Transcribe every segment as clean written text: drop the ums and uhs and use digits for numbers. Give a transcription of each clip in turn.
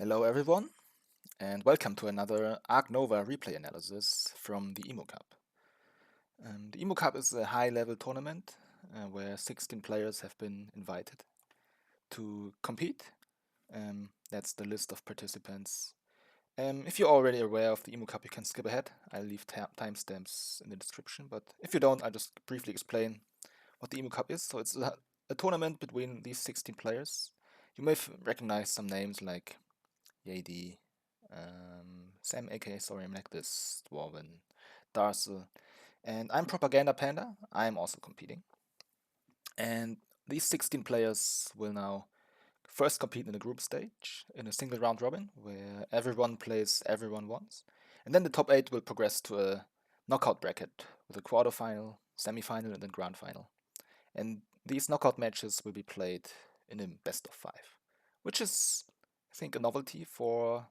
Hello everyone, and welcome to another Arc Nova replay analysis from the Emu Cup. The Emu Cup is a high-level tournament where 16 players have been invited to compete. That's the list of participants. If you're already aware of the Emu Cup, you can skip ahead. I'll leave timestamps in the description, but if you don't, I'll just briefly explain what the Emu Cup is. So it's a tournament between these 16 players. You may recognize some names like Yadi, Sam aka Sorry I'm Like This, Dwarven, Darcel, and I'm Propaganda Panda. I'm also competing. And these 16 players will now first compete in the group stage in a single round robin where everyone plays everyone once. And then the top 8 will progress to a knockout bracket with a quarterfinal, semi-final, and then grand final. And these knockout matches will be played in a best of 5, which is, I think, a novelty for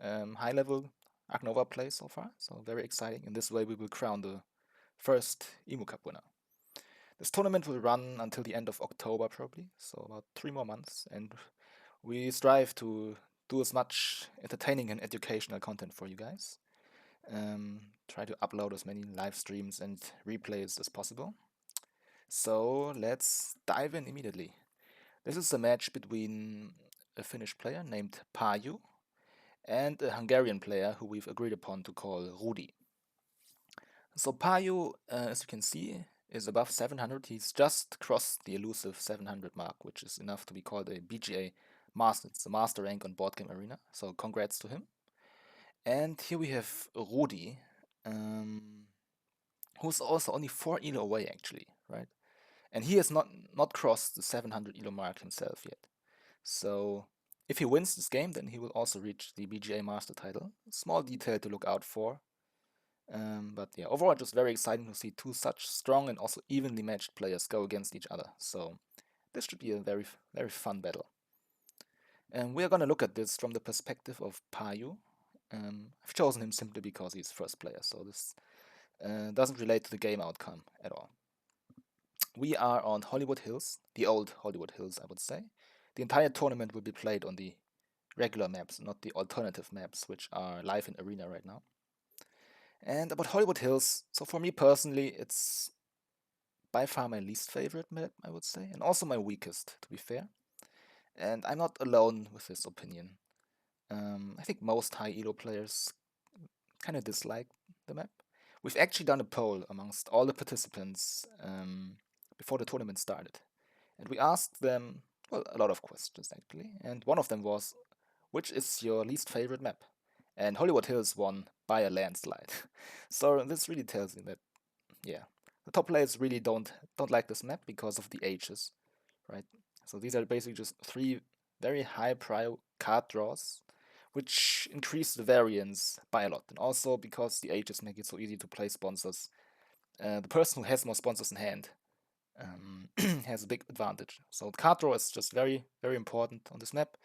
high-level Arc Nova play so far. So very exciting. In this way, we will crown the first Emu Cup winner. This tournament will run until the end of October, probably, so about 3 more months. And we strive to do as much entertaining and educational content for you guys. Try to upload as many live streams and replays as possible. So let's dive in immediately. This is a match between a Finnish player named Paju and a Hungarian player who we've agreed upon to call rudaZz. So Paju, as you can see, is above 700. He's just crossed the elusive 700 mark, which is enough to be called a BGA Master. It's the master rank on Board Game Arena, so congrats to him. And here we have rudaZz, um, who's also only 4 elo away, actually, right? And he has not crossed the 700 elo mark himself yet. So if he wins this game, then he will also reach the BGA Master title. Small detail to look out for. But yeah, overall, just very exciting to see two such strong and also evenly matched players go against each other. So this should be a very, very fun battle. And we are going to look at this from the perspective of Paju. I've chosen him simply because he's first player, so this doesn't relate to the game outcome at all. We are on Hollywood Hills, the old Hollywood Hills, I would say. The entire tournament will be played on the regular maps, not the alternative maps, which are live in Arena right now. And about Hollywood Hills, so for me personally, it's by far my least favorite map, I would say, and also my weakest, to be fair. And I'm not alone with this opinion. I think most high elo players kind of dislike the map. We've actually done a poll amongst all the participants before the tournament started. And we asked them, well, a lot of questions actually. And one of them was, which is your least favorite map? And Hollywood Hills won by a landslide. So this really tells me that, yeah, the top players really don't like this map because of the H's, right? So these are basically just 3 very high prio card draws, which increase the variance by a lot. And also because the H's make it so easy to play sponsors, the person who has more sponsors in hand has a big advantage. So card draw is just very, very important on this map,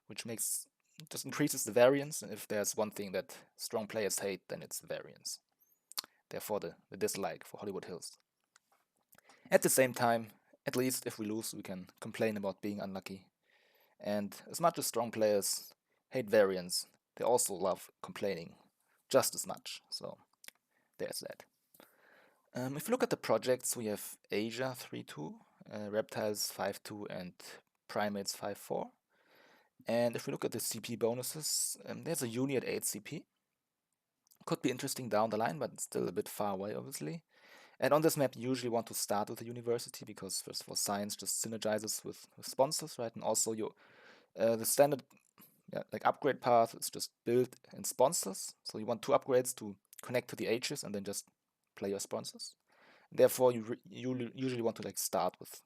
which just increases the variance. And if there's one thing that strong players hate, then it's the variance. Therefore, the dislike for Hollywood Hills. At the same time, at least if we lose, we can complain about being unlucky. And as much as strong players hate variance, they also love complaining just as much. So there's that. If you look at the projects, we have Asia 3-2, Reptiles 5-2, and Primates 5-4. And if we look at the CP bonuses, there's a uni at 8 CP. Could be interesting down the line, but it's still a bit far away, obviously. And on this map, you usually want to start with a university because, first of all, science just synergizes with sponsors, right? And also, the standard like upgrade path is just built in sponsors. So you want 2 upgrades to connect to the H's and then just play your sponsors. Therefore, you usually want to like start with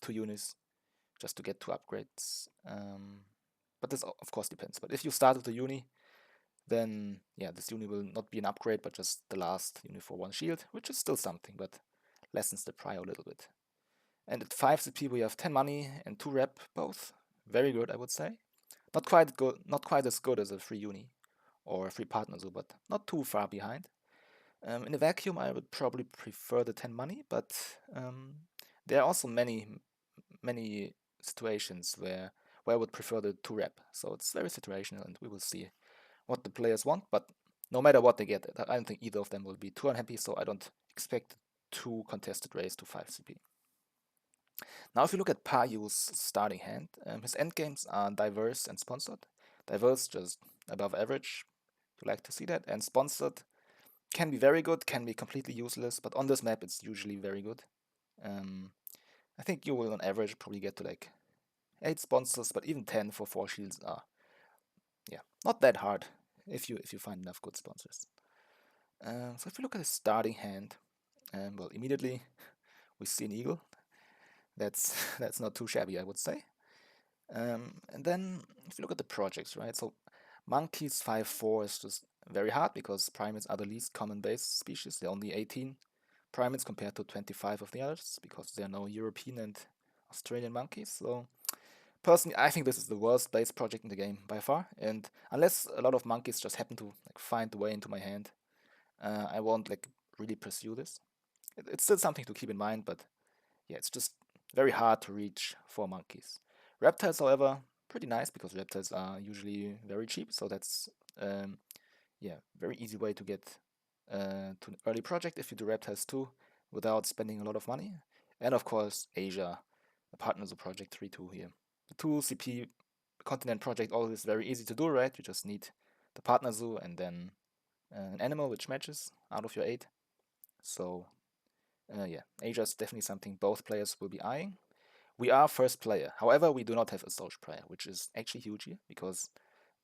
2 unis just to get 2 upgrades. But this of course depends. But if you start with a uni, then yeah, this uni will not be an upgrade, but just the last uni for 1 shield, which is still something, but lessens the prio a little bit. And at 5 CP we have 10 money and 2 rep, both very good, I would say. Not quite as good as a free uni or a free partner zoo, but not too far behind. In a vacuum, I would probably prefer the 10 money, but there are also many situations where where I would prefer the 2-rep. So it's very situational, and we will see what the players want. But no matter what they get, I don't think either of them will be too unhappy, so I don't expect too contested race to 5 CP. Now, if you look at Payu's starting hand, his endgames are diverse and sponsored. Diverse, just above average. You like to see that. And sponsored can be very good, can be completely useless, but on this map, it's usually very good. I think you will, on average, probably get to like 8 sponsors, but even 10 for 4 shields are, yeah, not that hard if you find enough good sponsors. So if you look at his starting hand, well, immediately we see an eagle. That's that's not too shabby, I would say. And then if you look at the projects, right? So monkeys 5-4 is just very hard because primates are the least common base species. There are only 18 primates compared to 25 of the others because there are no European and Australian monkeys. So personally, I think this is the worst base project in the game by far. And unless a lot of monkeys just happen to like find the way into my hand, I won't like really pursue this. It's still something to keep in mind, but yeah, it's just very hard to reach for monkeys. Reptiles, however, pretty nice because reptiles are usually very cheap, so that's yeah, very easy way to get to an early project if you do reptiles too, without spending a lot of money. And of course, Asia, the partners of Project 3-2 here. The 2 CP continent project always very easy to do, right? You just need the partner zoo and then an animal which matches out of your 8. So yeah, Asia is definitely something both players will be eyeing. We are first player. However, we do not have a social player, which is actually huge here because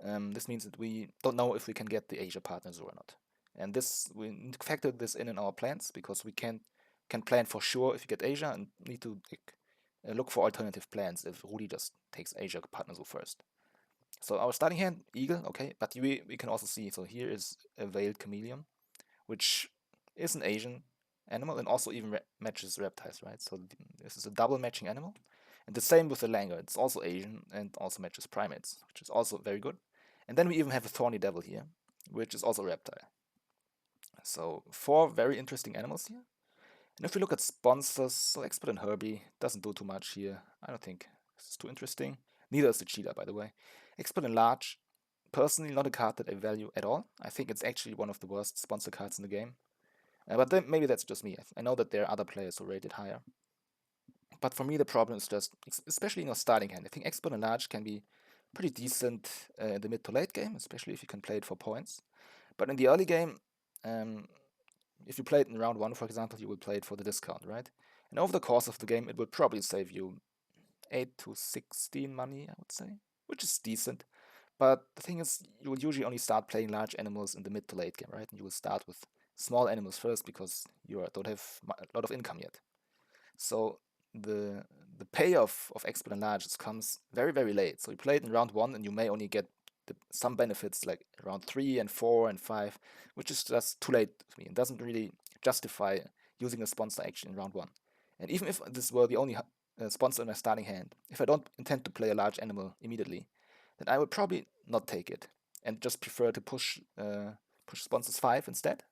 this means that we don't know if we can get the Asia partners or not. And this we factored this in our plans because we can plan for sure if you get Asia and need to like, look for alternative plans if rudaZz just takes Asia partners first. So our starting hand, eagle, okay, but we can also see, so here is a veiled chameleon, which is an Asian animal and also even matches reptiles, right? So this is a double matching animal. And the same with the langur. It's also Asian and also matches primates, which is also very good. And then we even have a thorny devil here, which is also a reptile. So 4 very interesting animals here. And if we look at sponsors, so Expert and Herbie doesn't do too much here. I don't think this is too interesting. Neither is the cheetah, by the way. Expert and Large, personally not a card that I value at all. I think it's actually one of the worst sponsor cards in the game. But then maybe that's just me. I know that there are other players who rate it higher. But for me, the problem is just, especially in your starting hand, I think Expert and Large can be pretty decent in the mid to late game, especially if you can play it for points. But in the early game, um, if you play it in round 1, for example, you will play it for the discount, right? And over the course of the game, it will probably save you 8 to 16 money, I would say, which is decent. But the thing is, you will usually only start playing large animals in the mid to late game, right? And you will start with small animals first because you don't have a lot of income yet. So the payoff of expert and large comes very, very late. So you play it in round 1 and you may only get some benefits like round 3 and 4 and 5, which is just too late for me. It doesn't really justify using a sponsor action in round 1. And even if this were the only sponsor in my starting hand, if I don't intend to play a large animal immediately, then I would probably not take it and just prefer to push sponsors 5 instead.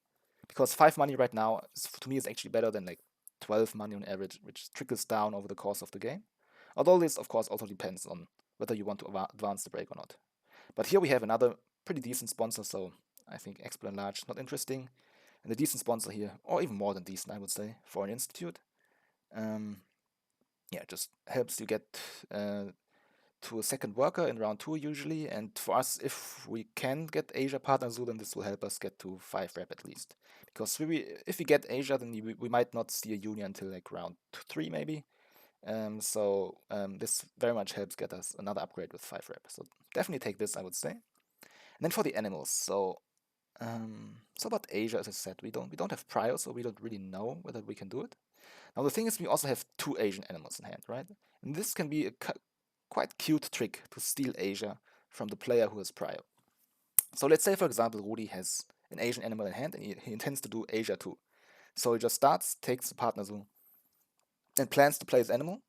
Because 5 money right now, to me, is actually better than like 12 money on average, which trickles down over the course of the game. Although this, of course, also depends on whether you want to advance the break or not. But here we have another pretty decent sponsor, so I think Expert and Large not interesting. And a decent sponsor here, or even more than decent, I would say, for an institute. Yeah, just helps you get to a second worker in round 2 usually. And for us, if we can get Asia partner zoo, then this will help us get to 5 rep at least. Because if we get Asia, then we might not see a union until like round 3 maybe. So this very much helps get us another upgrade with 5 rep. So definitely take this, I would say. And then for the animals, so about Asia, as I said, we don't have prior, so we don't really know whether we can do it. Now the thing is, we also have 2 Asian animals in hand, right? And this can be a quite cute trick to steal Asia from the player who has prior. So let's say, for example, rudaZz has an Asian animal in hand and he intends to do Asia too. So he just starts, takes the partner zoo, and plans to play his animal,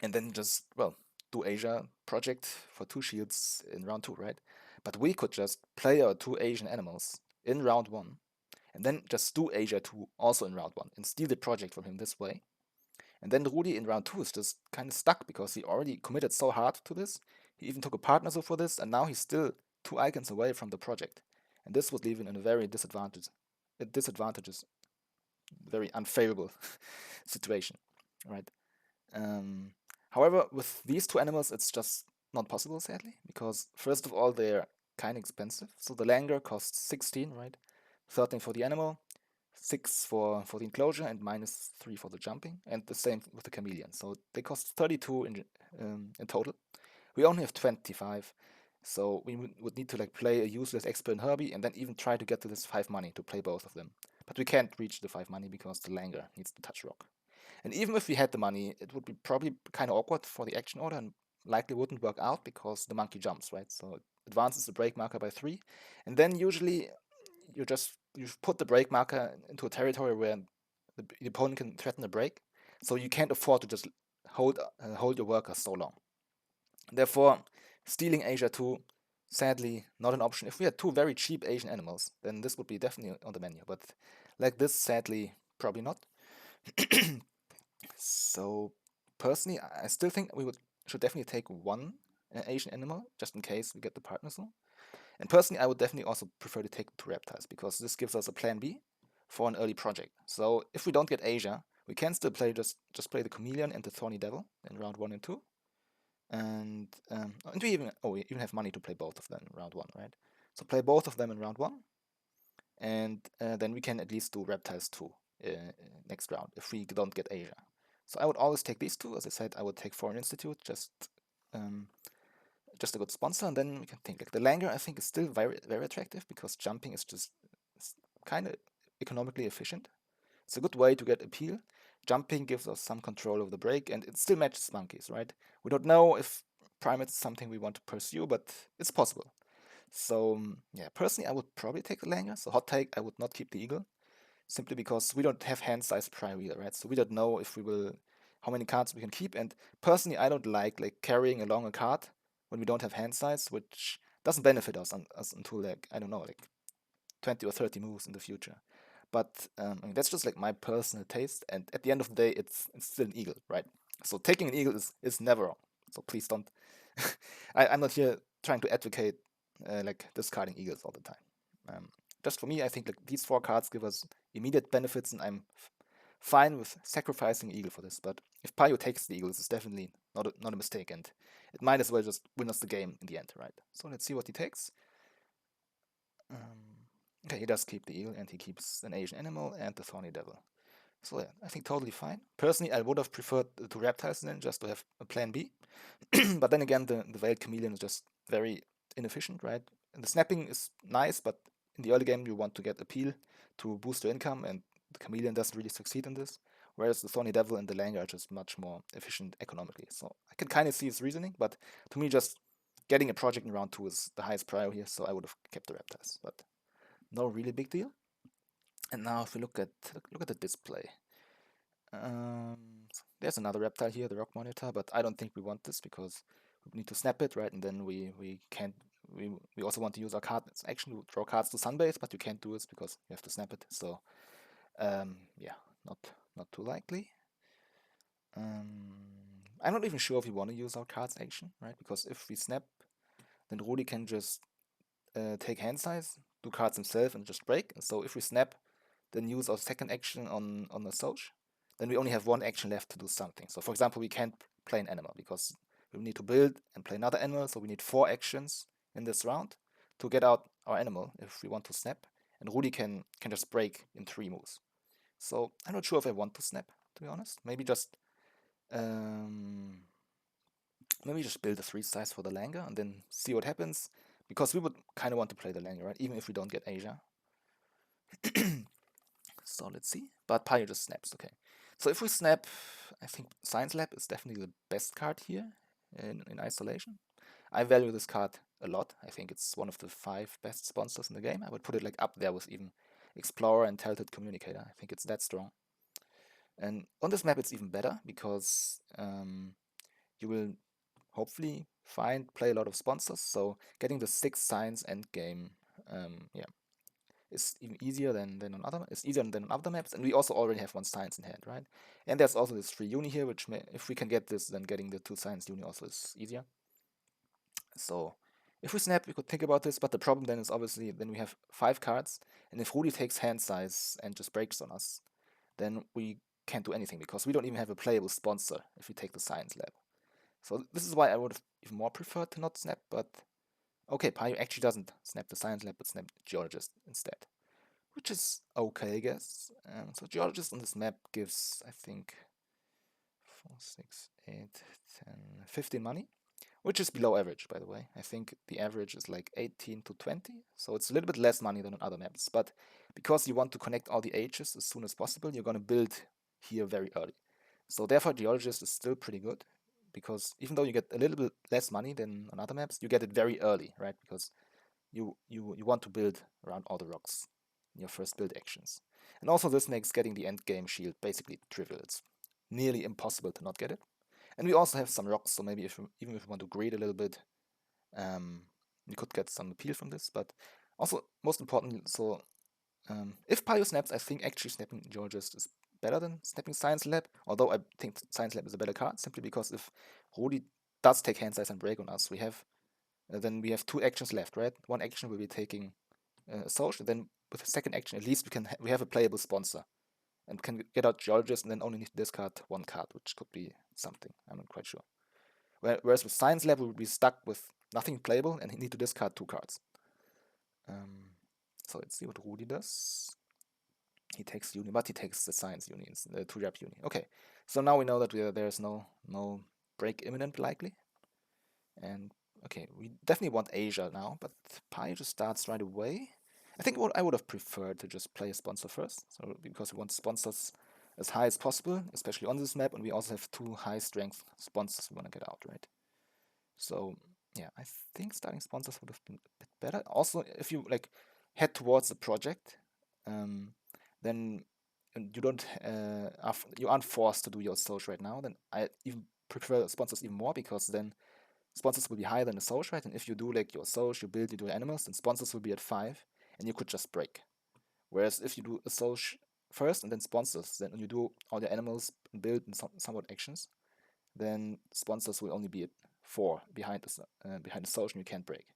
and then just, well, do Asia project for 2 shields in round 2, right? But we could just play our 2 Asian animals in round 1, and then just do Asia 2 also in round 1, and steal the project from him this way. And then rudaZz in round 2 is just kind of stuck because he already committed so hard to this. He even took a partner for this, and now he's still 2 icons away from the project. And this would leave him in a very disadvantages, very unfavorable situation, right? Um, However, with these 2 animals, it's just not possible, sadly, because first of all, they're kind of expensive. So the Langer costs 16, right? 13 for the animal, 6 for the enclosure, and -3 for the jumping, and the same with the chameleon. So they cost 32 in total. We only have 25, so we would need to like play a useless expert in Herbie and then even try to get to this 5 money to play both of them. But we can't reach the 5 money because the Langer needs to touch rock. And even if we had the money, it would be probably kind of awkward for the action order and likely wouldn't work out because the monkey jumps, right? So it advances the break marker by 3. And then usually you put the break marker into a territory where the opponent can threaten a break. So you can't afford to just hold your workers so long. Therefore, stealing Asia 2, sadly, not an option. If we had 2 very cheap Asian animals, then this would be definitely on the menu. But like this, sadly, probably not. So personally, I still think we should definitely take one Asian animal just in case we get the partner soon. And personally, I would definitely also prefer to take 2 reptiles because this gives us a plan B for an early project. So if we don't get Asia, we can still play just play the chameleon and the thorny devil in round 1 and 2. And we even have money to play both of them in round 1, right? So play both of them in round 1, and then we can at least do reptiles 2 next round if we don't get Asia. So I would always take these 2. As I said, I would take Foreign Institute, um, just a good sponsor, and then we can think like the Langer. I think is still very very attractive because jumping is just kind of economically efficient. It's a good way to get appeal. Jumping gives us some control over the break, and it still matches monkeys, right? We don't know if primates is something we want to pursue, but it's possible. So yeah, personally, I would probably take the Langer. So hot take, I would not keep the eagle, simply because we don't have hand size prior either, right? So we don't know if we will, how many cards we can keep. And personally, I don't like carrying along a card when we don't have hand size, which doesn't benefit us until like I don't know, like 20 or 30 moves in the future. But I mean, that's just like my personal taste. And at the end of the day, it's still an eagle, right? So taking an eagle is never wrong. So please don't. I'm not here trying to advocate like discarding eagles all the time. Um, just for me, I think like these 4 cards give us immediate benefits, and I'm fine with sacrificing eagle for this. But if Payo takes the eagles, it's definitely not a mistake, and it might as well just win us the game in the end, right? So let's see what he takes. Okay, he does keep the eagle, and he keeps an Asian animal and the thorny devil. So yeah, I think totally fine. Personally, I would have preferred the 2 reptiles then, just to have a plan B. But then again, the veiled chameleon is just very inefficient, right? And the snapping is nice, but in the early game you want to get appeal to boost your income, and the chameleon doesn't really succeed in this. Whereas the thorny devil and the langer are just much more efficient economically. So I can kind of see his reasoning, but to me, just getting a project in round 2 is the highest priority here, so I would have kept the reptiles. But no really big deal. And now if we look at the display, there's another reptile here, the rock monitor, but I don't think we want this because we need to snap it, right? And then we can't. We also want to use our card action to draw cards to Sunbase, but you can't do this because you have to snap it. So yeah, not too likely. I'm not even sure if we want to use our cards action, right? Because if we snap, then Rudi can just take hand size, do cards himself, and just break. So if we snap, then use our second action on the Soch, then we only have 1 action left to do something. So for example, we can't play an animal because we need to build and play another animal. So we need 4 actions in this round to get out our animal if we want to snap. And Rudi can just break in 3 moves. So I'm not sure if I want to snap, to be honest. Um, maybe just build a 3 size for the Langer and then see what happens. Because we would kind of want to play the Langer, right? Even if we don't get Asia. So let's see. But Pyre just snaps, okay. So if we snap, I think Science Lab is definitely the best card here in isolation. I value this card a lot. I think it's one of the 5 best sponsors in the game. I would put it like up there with even Explorer and Talented Communicator. I think it's that strong. And on this map it's even better because you will hopefully play a lot of sponsors. So getting the 6 science end game, yeah, is even easier than on other maps, and we also already have 1 science in hand, right? And there's also this free uni here, which if we can get this, then getting the 2 science uni also is easier. So if we snap, we could think about this, but the problem then is obviously then we have 5 cards, and if Rudi takes hand size and just breaks on us, then we can't do anything because we don't even have a playable sponsor if we take the Science Lab. So this is why I would have even more preferred to not snap, but okay, Payo actually doesn't snap the Science Lab, but snap Geologist instead, which is okay, I guess. So Geologist on this map gives, I think, 4, 6, 8, 10, 15 money, which is below average, by the way. I think the average is like 18 to 20, so it's a little bit less money than on other maps. But because you want to connect all the H's as soon as possible, you're going to build here very early. So therefore, Geologist is still pretty good, because even though you get a little bit less money than on other maps, you get it very early, right? Because you want to build around all the rocks in your first build actions. And also this makes getting the end game shield basically trivial. It's nearly impossible to not get it. And we also have some rocks, so maybe even if we want to greed a little bit, we could get some appeal from this. But also, most importantly, so if Payo snaps, I think actually snapping Geologist is better than snapping Science Lab, although I think Science Lab is a better card, simply because if Rudi does take hand size and break on us, then we have 2 actions left, right? One action will be taking a social, then with the second action, at least we have a playable sponsor and can get out Geologist and then only need to discard 1 card, which could be something. I'm not quite sure. Whereas with Science Lab, we would be stuck with nothing playable and need to discard 2 cards. So let's see what Rudi does. He takes Uni, but he takes the Science Uni, the 2-rep Uni. Okay, so now we know that there's no break imminent likely. And okay, we definitely want Asia now, but Pi just starts right away. I think what I would have preferred to just play a sponsor first, so because we want sponsors as high as possible, especially on this map, and we also have 2 high strength sponsors we want to get out, right? So yeah, I think starting sponsors would have been a bit better. Also, if you like head towards the project, then you don't you aren't forced to do your social right now. Then I even prefer sponsors even more, because then sponsors will be higher than the social, right? And if you do like your social, you build, you do animals, then sponsors will be at 5, and you could just break. Whereas if you do a social first and then sponsors, then you do all the animals and build and somewhat actions, then sponsors will only be at 4 behind the social, and you can't break.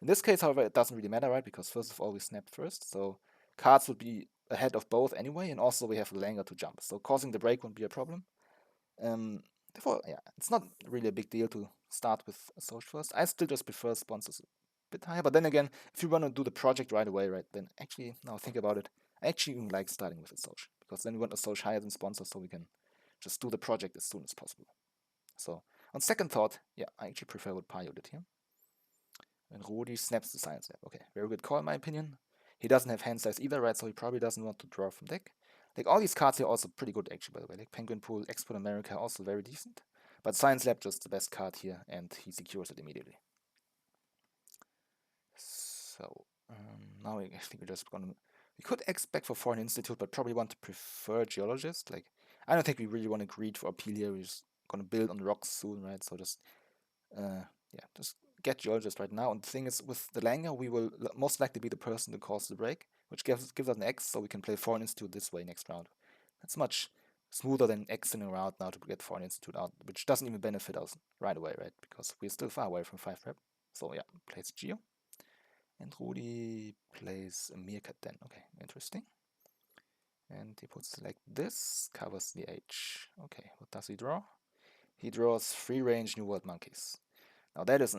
In this case, however, it doesn't really matter, right? Because first of all, we snapped first, so cards would be ahead of both anyway, and also we have Langer to jump, so causing the break won't be a problem. Therefore, yeah, it's not really a big deal to start with a social first. I still just prefer sponsors a bit higher, but then again, if you want to do the project right away, right, then actually, now think about it, I actually even like starting with a social, because then we want a social higher than sponsors, so we can just do the project as soon as possible. So, on second thought, yeah, I actually prefer what Payo did here. And Rudi snaps the Science Lab. Okay, very good call in my opinion. He doesn't have hand size either, right? So he probably doesn't want to draw from deck. Like all these cards here are also pretty good actually, by the way. Like Penguin Pool, Export America, also very decent. But Science Lab just the best card here, and he secures it immediately. So now I think we're just gonna. We could expect for Foreign Institute, but probably want to prefer Geologist. Like I don't think we really want to greed for appeal here. We're just gonna build on the rocks soon, right? So just yeah, just get Geologist right now. And the thing is, with the Langer, we will most likely be the person to cause the break, which gives us an X, so we can play Foreign Institute this way next round. That's much smoother than Xing around now to get Foreign Institute out, which doesn't even benefit us right away, right? Because we're still far away from 5-rep. So yeah, plays Geo. And Rudi plays a Meerkat then. Okay, interesting. And he puts it like this, covers the H. Okay, what does he draw? He draws free range New World monkeys. Now that is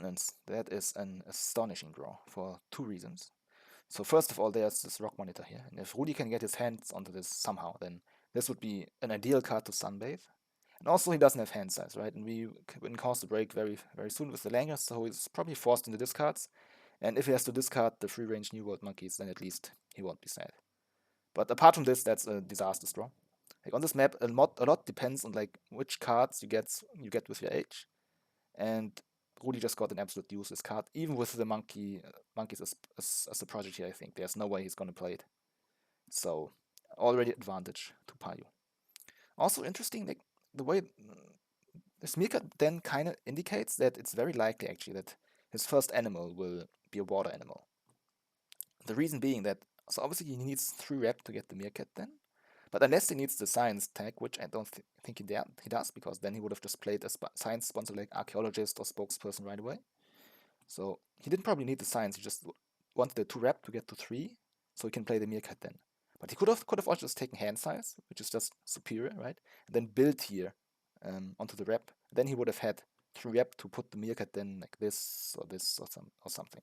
an astonishing draw for 2 reasons. So first of all, there's this rock monitor here, and if Rudi can get his hands onto this somehow, then this would be an ideal card to sunbathe. And also he doesn't have hand size, right? And we can cause the break very, very soon with the Langer, so he's probably forced into discards. And if he has to discard the free range New World monkeys, then at least he won't be sad. But apart from this, that's a disastrous draw. Like on this map, a lot depends on like which cards you get with your H. And Rudi just got an absolute useless card, even with the monkeys as the project here. I think there's no way he's gonna play it. So already advantage to Payu. Also interesting, like the way this Mika then kind of indicates that it's very likely actually that his first animal will be a water animal. The reason being that, so obviously he needs 3-rep to get the meerkat then, but unless he needs the science tag, which I don't think he does, because then he would have just played a science sponsor like archaeologist or spokesperson right away. So he didn't probably need the science. He just wanted the 2 rep to get to 3, so he can play the meerkat then. But he could have also just taken hand size, which is just superior, right? And then build here onto the rep. Then he would have had 3 rep to put the meerkat then like this or something.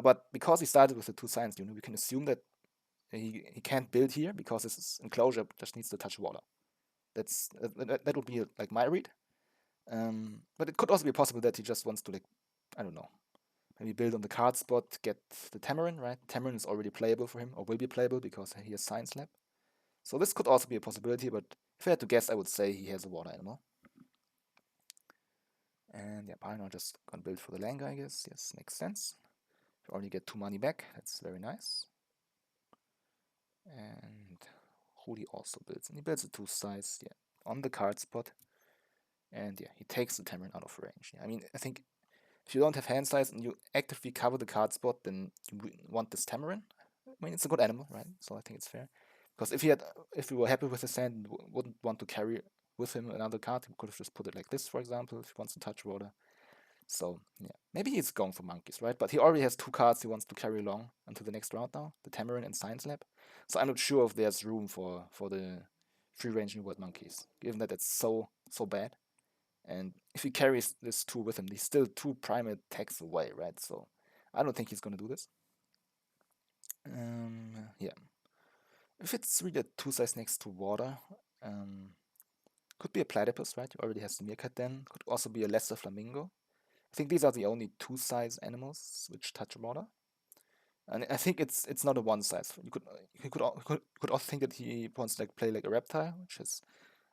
But because he started with the 2 science unit, we can assume that he can't build here because his enclosure just needs to touch water. That would be like my read. But it could also be possible that he just wants to, like, I don't know, maybe build on the card spot, get the Tamarin, right? Tamarin is already playable for him, or will be playable because he has Science Lab. So this could also be a possibility, but if I had to guess, I would say he has a water animal. And yeah, Pioneer just gonna build for the Langer, I guess. Yes, makes sense. You already get 2 money back, that's very nice. And Rudi also builds, and he builds a 2 size, yeah, on the card spot. And yeah, he takes the Tamarin out of range. Yeah, I mean, I think if you don't have hand size and you actively cover the card spot, then you want this Tamarin. I mean, it's a good animal, right? So I think it's fair. Because if we were happy with his hand and wouldn't want to carry with him another card, he could have just put it like this, for example, if he wants to touch water. So yeah, maybe he's going for monkeys, right? But he already has 2 cards he wants to carry along until the next round now, the Tamarin and Science Lab. So I'm not sure if there's room for the free range New World monkeys, given that it's so bad. And if he carries this 2 with him, he's still 2 primate attacks away, right? So I don't think he's gonna do this. Yeah. If it's really a 2 size next to water, could be a platypus, right? He already has the meerkat then. Could also be a lesser flamingo. I think these are the only 2 size animals which touch water. And I think it's not a 1 size. You could also think that he wants to, like, play like a reptile, which is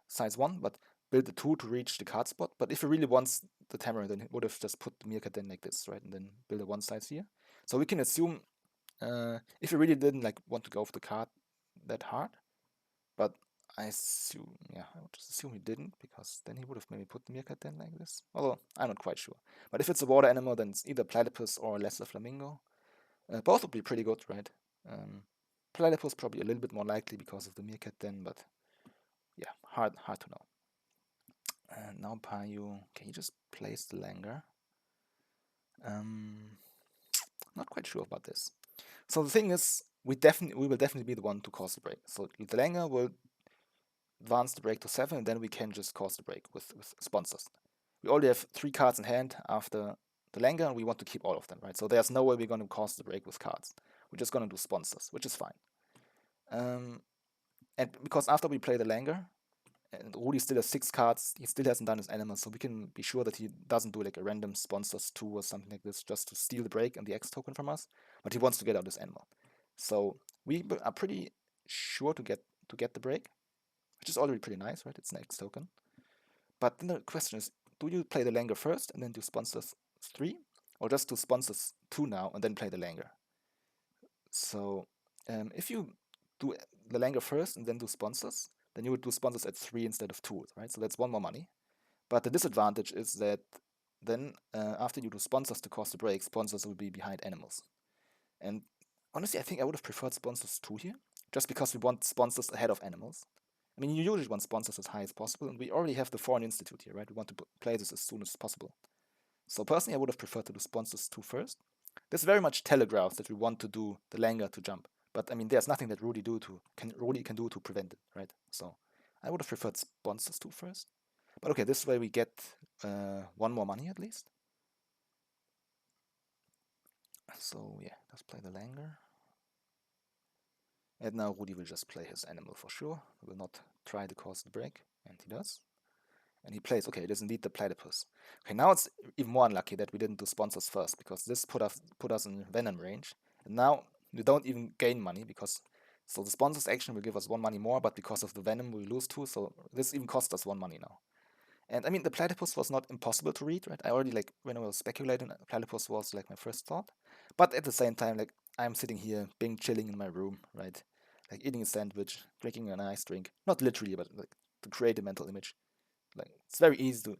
size 1, but build the 2 to reach the card spot. But if he really wants the Tamarin, then he would have just put the meerkat then like this, right? And then build a 1 size here. So we can assume if he really didn't like want to go for the card that hard, but I assume, yeah, I would just assume he didn't, because then he would have maybe put the meerkat then like this. Although I'm not quite sure. But if it's a water animal, then it's either platypus or lesser flamingo. Both would be pretty good, right? Platypus probably a little bit more likely because of the meerkat then, but yeah, hard to know. And now Payu, can you just place the Langer? Not quite sure about this. So the thing is, we will definitely be the one to cause the break. So the Langer will advance the break to 7, and then we can just cause the break with sponsors. We already have 3 cards in hand after the Langer, and we want to keep all of them, right? So there's no way we're going to cause the break with cards. We're just going to do sponsors, which is fine. And because after we play the Langer, and Rudi still has 6 cards, he still hasn't done his animals, so we can be sure that he doesn't do like a random sponsors 2 or something like this just to steal the break and the X token from us, but he wants to get out this animal. So we are pretty sure to get the break, which is already pretty nice, right? It's an X token. But then the question is, do you play the Langer first and then do sponsors 3, or just do sponsors 2 now and then play the Langer? So if you do the Langer first and then do sponsors, then you would do sponsors at 3 instead of 2, right? So that's 1 more money. But the disadvantage is that then after you do sponsors to cause the break, sponsors will be behind animals. And honestly, I think I would have preferred sponsors 2 here, just because we want sponsors ahead of animals. I mean, you usually want sponsors as high as possible, and we already have the Foreign Institute here, right? We want to play this as soon as possible. So personally, I would have preferred to do sponsors 2 first. This very much telegraphs that we want to do the Langer to jump. But I mean, there's nothing that Rudi can do to prevent it, right? So I would have preferred sponsors 2 first. But okay, this way we get 1 more money at least. So yeah, let's play the Langer. And now Rudi will just play his animal for sure. He will not try to cause the break, and he does. And he plays, okay, it is indeed the platypus. Okay, now it's even more unlucky that we didn't do sponsors first, because this put us in venom range. And now we don't even gain money, because so the sponsors action will give us 1 money more, but because of the venom we lose 2, so this even cost us 1 money now. And I mean, the platypus was not impossible to read, right? I already, like, when I was speculating, platypus was like my first thought. But at the same time, like, I'm sitting here being chilling in my room, right? Like eating a sandwich, drinking a nice drink. Not literally, but like to create a mental image. Like it's very easy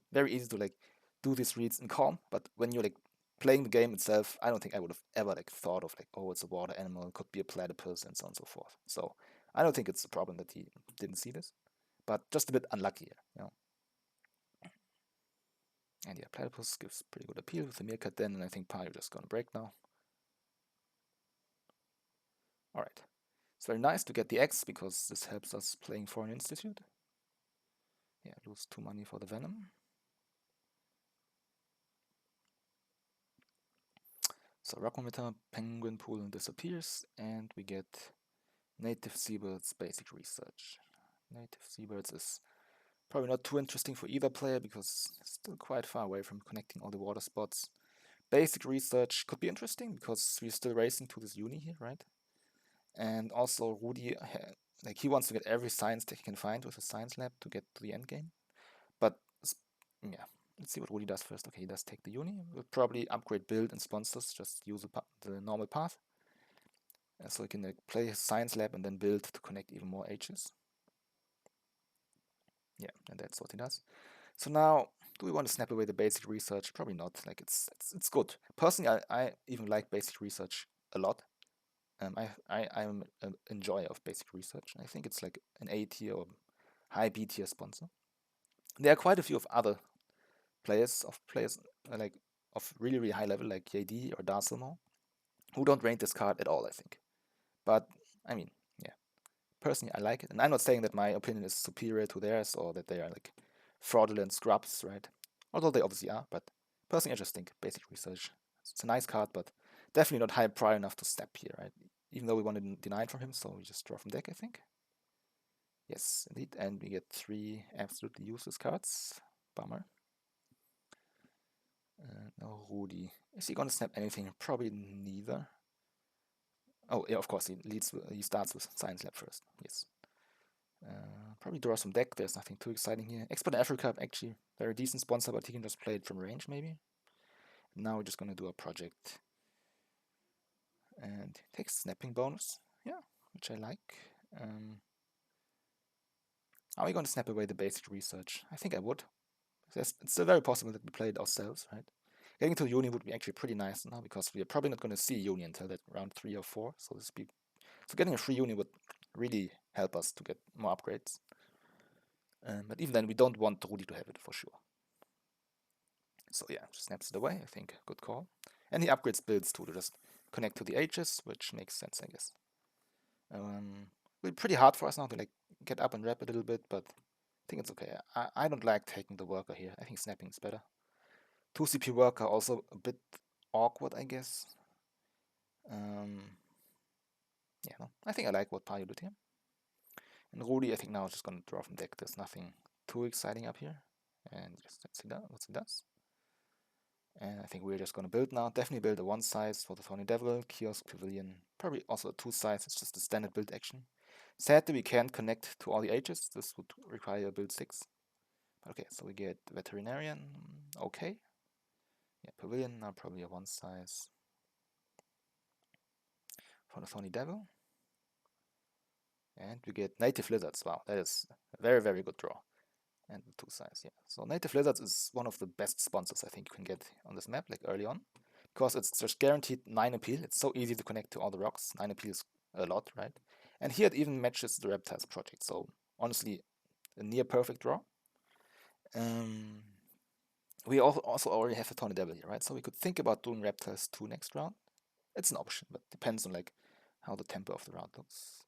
to like do these reads in calm, but when you're like playing the game itself, I don't think I would have ever like thought of like, oh, it's a water animal, it could be a platypus, and so on and so forth. So I don't think it's a problem that he didn't see this, but just a bit unlucky, you know. And yeah, Platypus gives pretty good appeal with the Meerkat then, and I think Payo just gonna break now. Alright. It's very nice to get the X because this helps us playing Foreign Institute. Yeah, lose 2 money for the Venom. So Rockmometer, Penguin Pool disappears, and we get Native Seabirds Basic Research. Native Seabirds is probably not too interesting for either player because it's still quite far away from connecting all the water spots. Basic Research could be interesting because we're still racing to this uni here, right? And also Rudy, like he wants to get every science tech he can find with a science lab to get to the end game. But yeah, let's see what Rudy does first. Okay, he does take the uni. We'll probably upgrade build and sponsors, just use the normal path. So he can play his science lab and then build to connect even more H's. Yeah, and that's what he does. So now, do we want to snap away the basic research? Probably not. Like it's good. Personally, I even like basic research a lot. I'm an enjoyer of basic research. I think it's like an A tier or high B tier sponsor. There are quite a few of other players like of really high level like JD or Darcelmo who don't rate this card at all, I think. But I mean, yeah, personally I like it, and I'm not saying that my opinion is superior to theirs or that they are like fraudulent scrubs, right? Although they obviously are, but personally I just think basic research. It's a nice card, but definitely not high prior enough to step here, right? Even though we want to deny it from him, so we just draw from deck, I think. Yes, indeed, and we get 3 absolutely useless cards. Bummer. No, Rudy. Is he gonna snap anything? Probably neither. Oh, yeah, of course, he starts with Science Lab first. Yes. Probably draw some deck. There's nothing too exciting here. Expert Africa, actually, very decent sponsor, but he can just play it from range, maybe. Now we're just gonna do a project. And takes snapping bonus. Yeah, which I like. Are we gonna snap away the basic research? I think I would. It's still very possible that we play it ourselves, right? Getting to Uni would be actually pretty nice now because we are probably not going to see Uni until that round 3 or 4. So getting a free Uni would really help us to get more upgrades. But even then, we don't want Rudy to have it for sure. So yeah, snaps it away. I think good call. And he upgrades builds too to just connect to the H's, which makes sense, I guess. It'll be pretty hard for us now to like get up and wrap a little bit, but I think it's okay. I don't like taking the worker here. I think snapping is better. 2 CP worker also a bit awkward, I guess. Yeah, no, I think I like what Payo did here. And Rudy, I think now is just gonna draw from deck. There's nothing too exciting up here. And just let's see what he does. And I think we're just gonna build now. Definitely build a 1 size for the Thorny Devil, Kiosk, Pavilion. Probably also a 2 size. It's just a standard build action. Sad that we can't connect to all the H's. This would require a build 6. Okay, so we get Veterinarian. Okay. Yeah, Pavilion, now probably a 1 size for the Thorny Devil. And we get Native Lizards. Wow, that is a very good draw. And the 2 size, yeah. So Native Lizards is one of the best sponsors I think you can get on this map, like early on. Because it's just guaranteed 9 appeal. It's so easy to connect to all the rocks. 9 appeal is a lot, right? And here it even matches the Reptiles project. So honestly, a near perfect draw. We also already have a Tawny Devil here, right? So we could think about doing Reptiles 2 next round. It's an option, but depends on like how the tempo of the round looks.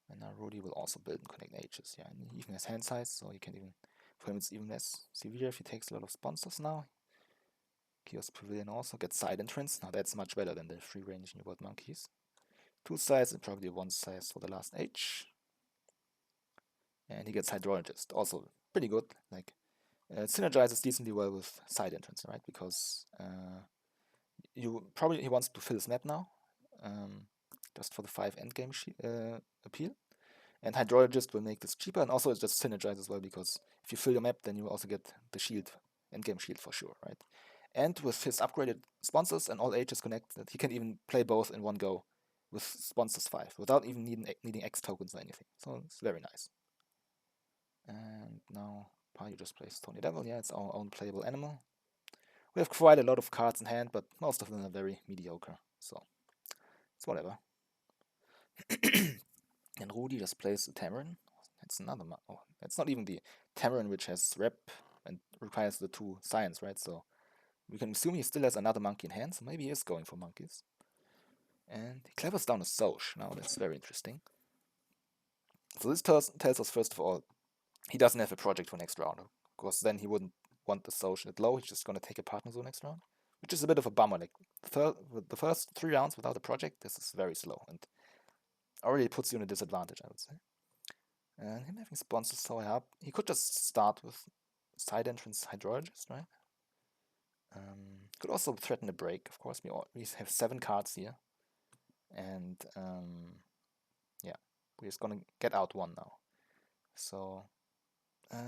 And now Rudy will also build and connect H's. Yeah, and he even has hand size, so he can even, for him it's even less severe if he takes a lot of sponsors now. Kiosk Pavilion also gets side entrance. Now that's much better than the free range New World Monkeys. 2 size and probably 1 size for the last H. And he gets Hydrologist, also pretty good. Like it synergizes decently well with side entrance, right? Because he wants to fill his map now, just for the 5 endgame appeal. And Hydrologist will make this cheaper, and also it just synergizes well because if you fill your map, then you also get the shield, endgame shield for sure, right? And with his upgraded sponsors and all H's connected, he can even play both in one go with sponsors 5 without even needing X tokens or anything. So it's very nice. And now Payu just plays Tony Devil. Yeah, it's our own playable animal. We have quite a lot of cards in hand, but most of them are very mediocre. So it's whatever. And Rudy just plays the Tamarin. That's another. Oh, that's not even the Tamarin which has rep. and requires the 2 science, right? So we can assume he still has another monkey in hand, so maybe he is going for monkeys. And he clevers down a Soch. Now that's very interesting. So this tells us, first of all, he doesn't have a project for next round. Of course, then he wouldn't want the Soch at low. He's just going to take a partner zone next round, which is a bit of a bummer. Like the first 3 rounds without a project, this is very slow and already puts you in a disadvantage, I would say. And him having sponsors so high up, he could just start with side entrance hydrologist, right? Could also threaten a break. Of course, we have 7 cards here, and yeah, we're just gonna get out 1 now. So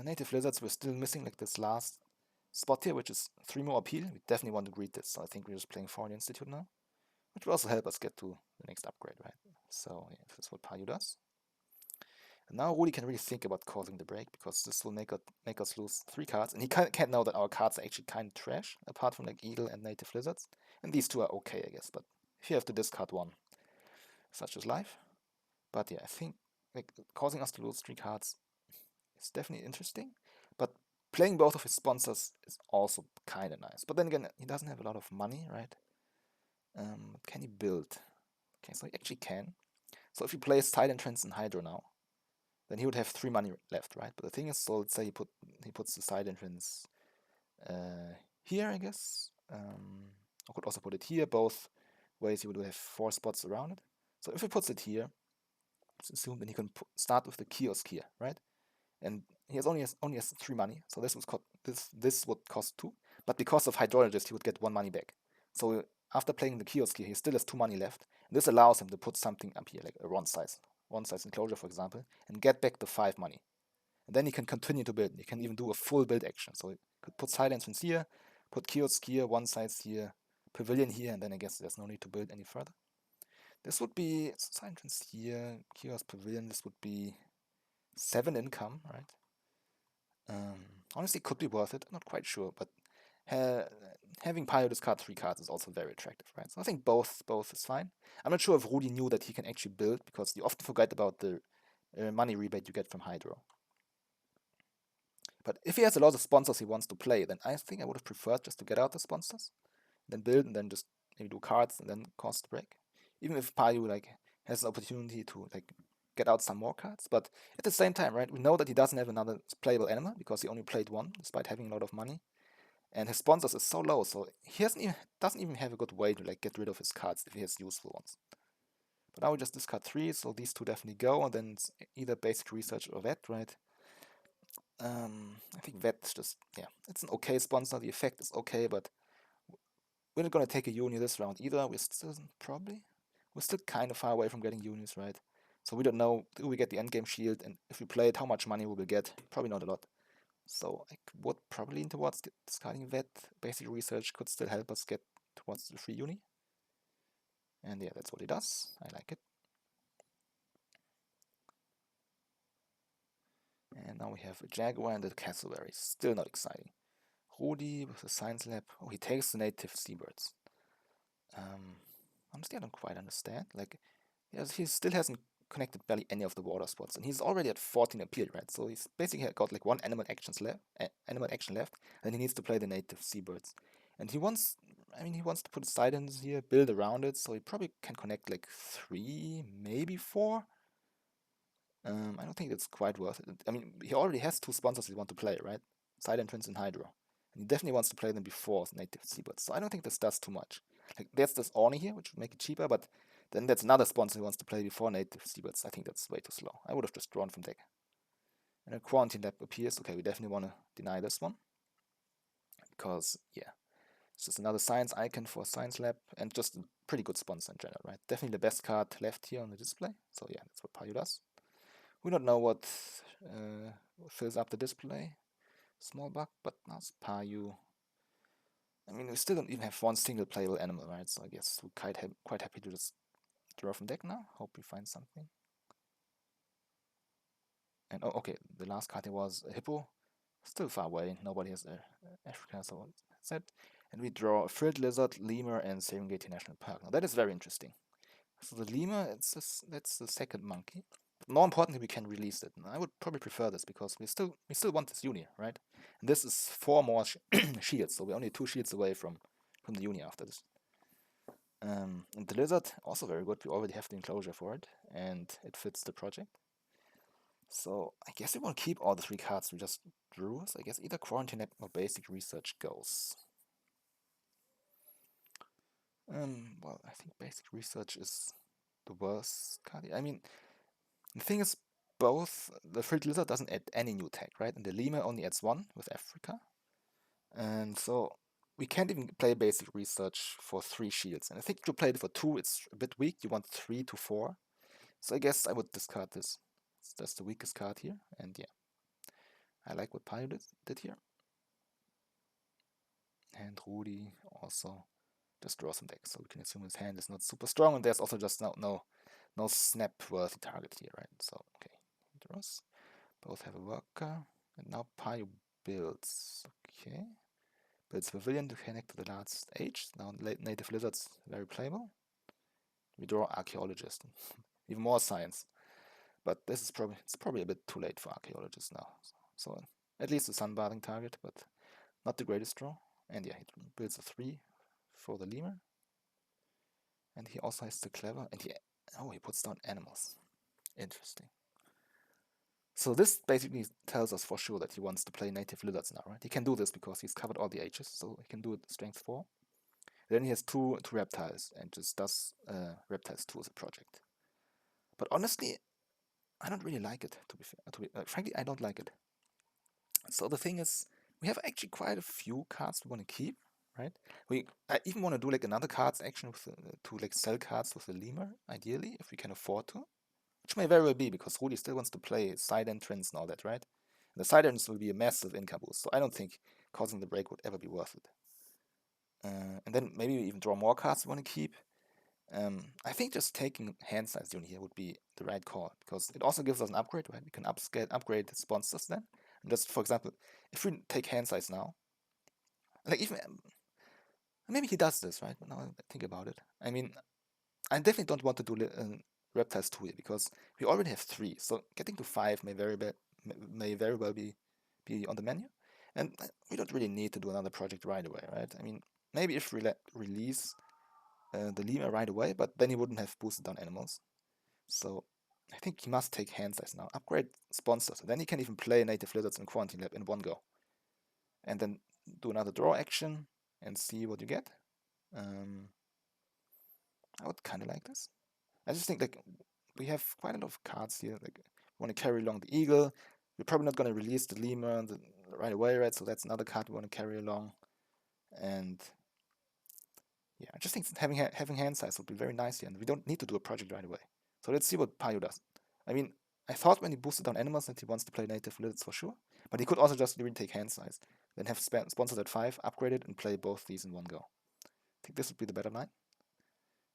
native lizards, we're still missing like this last spot here, which is 3 more appeal. We definitely want to greet this, so I think we're just playing Foreign Institute now, which will also help us get to the next upgrade, right? So yeah, this is what Payu does. And now Rudi can really think about causing the break, because this will make us lose 3 cards, and he can't know that our cards are actually kind of trash, apart from like Eagle and Native Lizards. And these 2 are okay, I guess, but if you have to discard 1, such is life. But yeah, I think like causing us to lose 3 cards is definitely interesting, but playing both of his sponsors is also kind of nice. But then again, he doesn't have a lot of money, right? Can he build? Okay, so he actually can. So if he plays Tide Entrance and Hydro now, then he would have 3 money left, right? But the thing is, so let's say he puts the side entrance here, I guess. I could also put it here. Both ways he would have 4 spots around it. So if he puts it here, let's assume then he can start with the kiosk here, right? And he only has 3 money, so this would cost 2. But because of hydrologist, he would get 1 money back. So after playing the kiosk here, he still has 2 money left. And this allows him to put something up here, like a one size enclosure, for example, and get back the 5 money. And then he can continue to build. He can even do a full build action. So he could put side entrance here, put kiosk here, one size here, pavilion here, and then I guess there's no need to build any further. This would be side entrance here, kiosk, pavilion. This would be 7 income, right? Honestly, could be worth it. I'm not quite sure, but having Pio discard 3 cards is also very attractive, right? So I think both is fine. I'm not sure if Rudi knew that he can actually build, because you often forget about the money rebate you get from Hydro. But if he has a lot of sponsors he wants to play, then I think I would have preferred just to get out the sponsors, then build, and then just maybe do cards and then cost break. Even if Payu like has the opportunity to like get out some more cards, but at the same time, right, we know that he doesn't have another playable animal because he only played 1 despite having a lot of money, and his sponsors is so low, so he doesn't even have a good way to like get rid of his cards if he has useful ones. But now we just discard 3, so these 2 definitely go, and then it's either basic research or vet, right? I think vet's just, yeah, it's an okay sponsor. The effect is okay, but we're not going to take a uni this round either. We're still kind of far away from getting unis, right? So we don't know, do we get the endgame shield, and if we play it, how much money we will get? Probably not a lot. So I would probably lean towards discarding vet. Basic research could still help us get towards the free uni. And yeah, that's what it does. I like it. And now we have a Jaguar and a Cassowary. Still not exciting. Rudi with the Science Lab. Oh, he takes the native seabirds. Honestly, I don't quite understand. Like, yes, he still hasn't connected barely any of the water spots, and he's already at 14 appeal, right? So he's basically got like 1 animal action left, and he needs to play the native seabirds. And he wants to put Sidons here, build around it, so he probably can connect like 3, maybe 4. I don't think it's quite worth it. I mean, he already has 2 sponsors he wants to play, right? Side Entrance and Hydro. And he definitely wants to play them before native seabirds, so I don't think this does too much. Like, there's this Orni here, which would make it cheaper, but then that's another sponsor who wants to play before native seabirds. I think that's way too slow. I would have just drawn from deck. And a Quarantine Lab appears. Okay, we definitely want to deny this one, because, yeah, it's just another science icon for Science Lab, and just a pretty good sponsor in general, right? Definitely the best card left here on the display. So yeah, that's what Payu does. We don't know what fills up the display. Small bug, but now it's Payu. I mean, we still don't even have 1 single playable animal, right? So I guess we're quite happy to just draw from deck now. Hope we find something. And oh, okay, the last card here was a hippo. Still far away. Nobody has Africa, so that's it. And we draw a frilled lizard, lemur, and Serengeti National Park. Now that is very interesting. So the lemur, that's the second monkey. more importantly, we can release it. And I would probably prefer this because we still want this uni, right? And this is 4 more shields, so we're only 2 shields away from the uni after this. And the lizard, also very good. We already have the enclosure for it, and it fits the project. So I guess we will keep all the 3 cards we just drew. So I guess either Quarantine Lab or Basic Research goes. Well, I think Basic Research is the worst card. I mean, the thing is, both the Frilled Lizard doesn't add any new tech, right? And the Lemur only adds 1 with Africa. And so we can't even play Basic Research for 3 shields. And I think to play it for 2, it's a bit weak. You want 3 to 4. So I guess I would discard this. That's the weakest card here. And yeah, I like what Pio did here. And Rudi also just draws some decks. So we can assume his hand is not super strong. And there's also just no snap-worthy target here, right? So, okay, he draws. Both have a worker. And now Pio builds. Okay. Builds Pavilion to connect to the last age. Now Native Lizard's very playable. We draw Archaeologist. Even more science. But this is probably a bit too late for Archaeologist now. So at least a sunbathing target, but not the greatest draw. And yeah, he builds a 3 for the lemur. And he also has the clever, and he puts down animals. Interesting. So this basically tells us for sure that he wants to play native lizards now, right? He can do this because he's covered all the H's, so he can do it strength 4. Then he has two reptiles and just does reptiles 2 as a project. But honestly, I don't really like it, to be fair. Frankly, I don't like it. So the thing is, we have actually quite a few cards we want to keep, right? I even want to do like another cards action with to like sell cards with the lemur, ideally, if we can afford to. Which may very well be, because Rudi still wants to play side entrance and all that, right? And the side entrance will be a massive income boost, so I don't think causing the break would ever be worth it. And then maybe we even draw more cards we want to keep. I think just taking hand size unit here would be the right call, because it also gives us an upgrade, right? We can upgrade sponsors then. And just, for example, if we take hand size now, like even, maybe he does this, right? Now I think about it. I mean, I definitely don't want to do reptiles 2 here, because we already have 3, so getting to 5 may very well be on the menu. And we don't really need to do another project right away, right? I mean, maybe if we release the lemur right away, but then he wouldn't have boosted down animals. So I think he must take hand size now. Upgrade sponsors. Then he can even play native lizards in Quarantine Lab in one go. And then do another draw action and see what you get. I would kind of like this. I just think like we have quite a lot of cards here. Like we want to carry along the eagle. We're probably not going to release the lemur right away, right? So that's another card we want to carry along. And yeah, I just think having hand size would be very nice here, and we don't need to do a project right away. So let's see what Payo does. I mean, I thought when he boosted down animals that he wants to play native lizards for sure, but he could also just really take hand size, then have sponsors at 5, upgrade it, and play both these in one go. I think this would be the better line.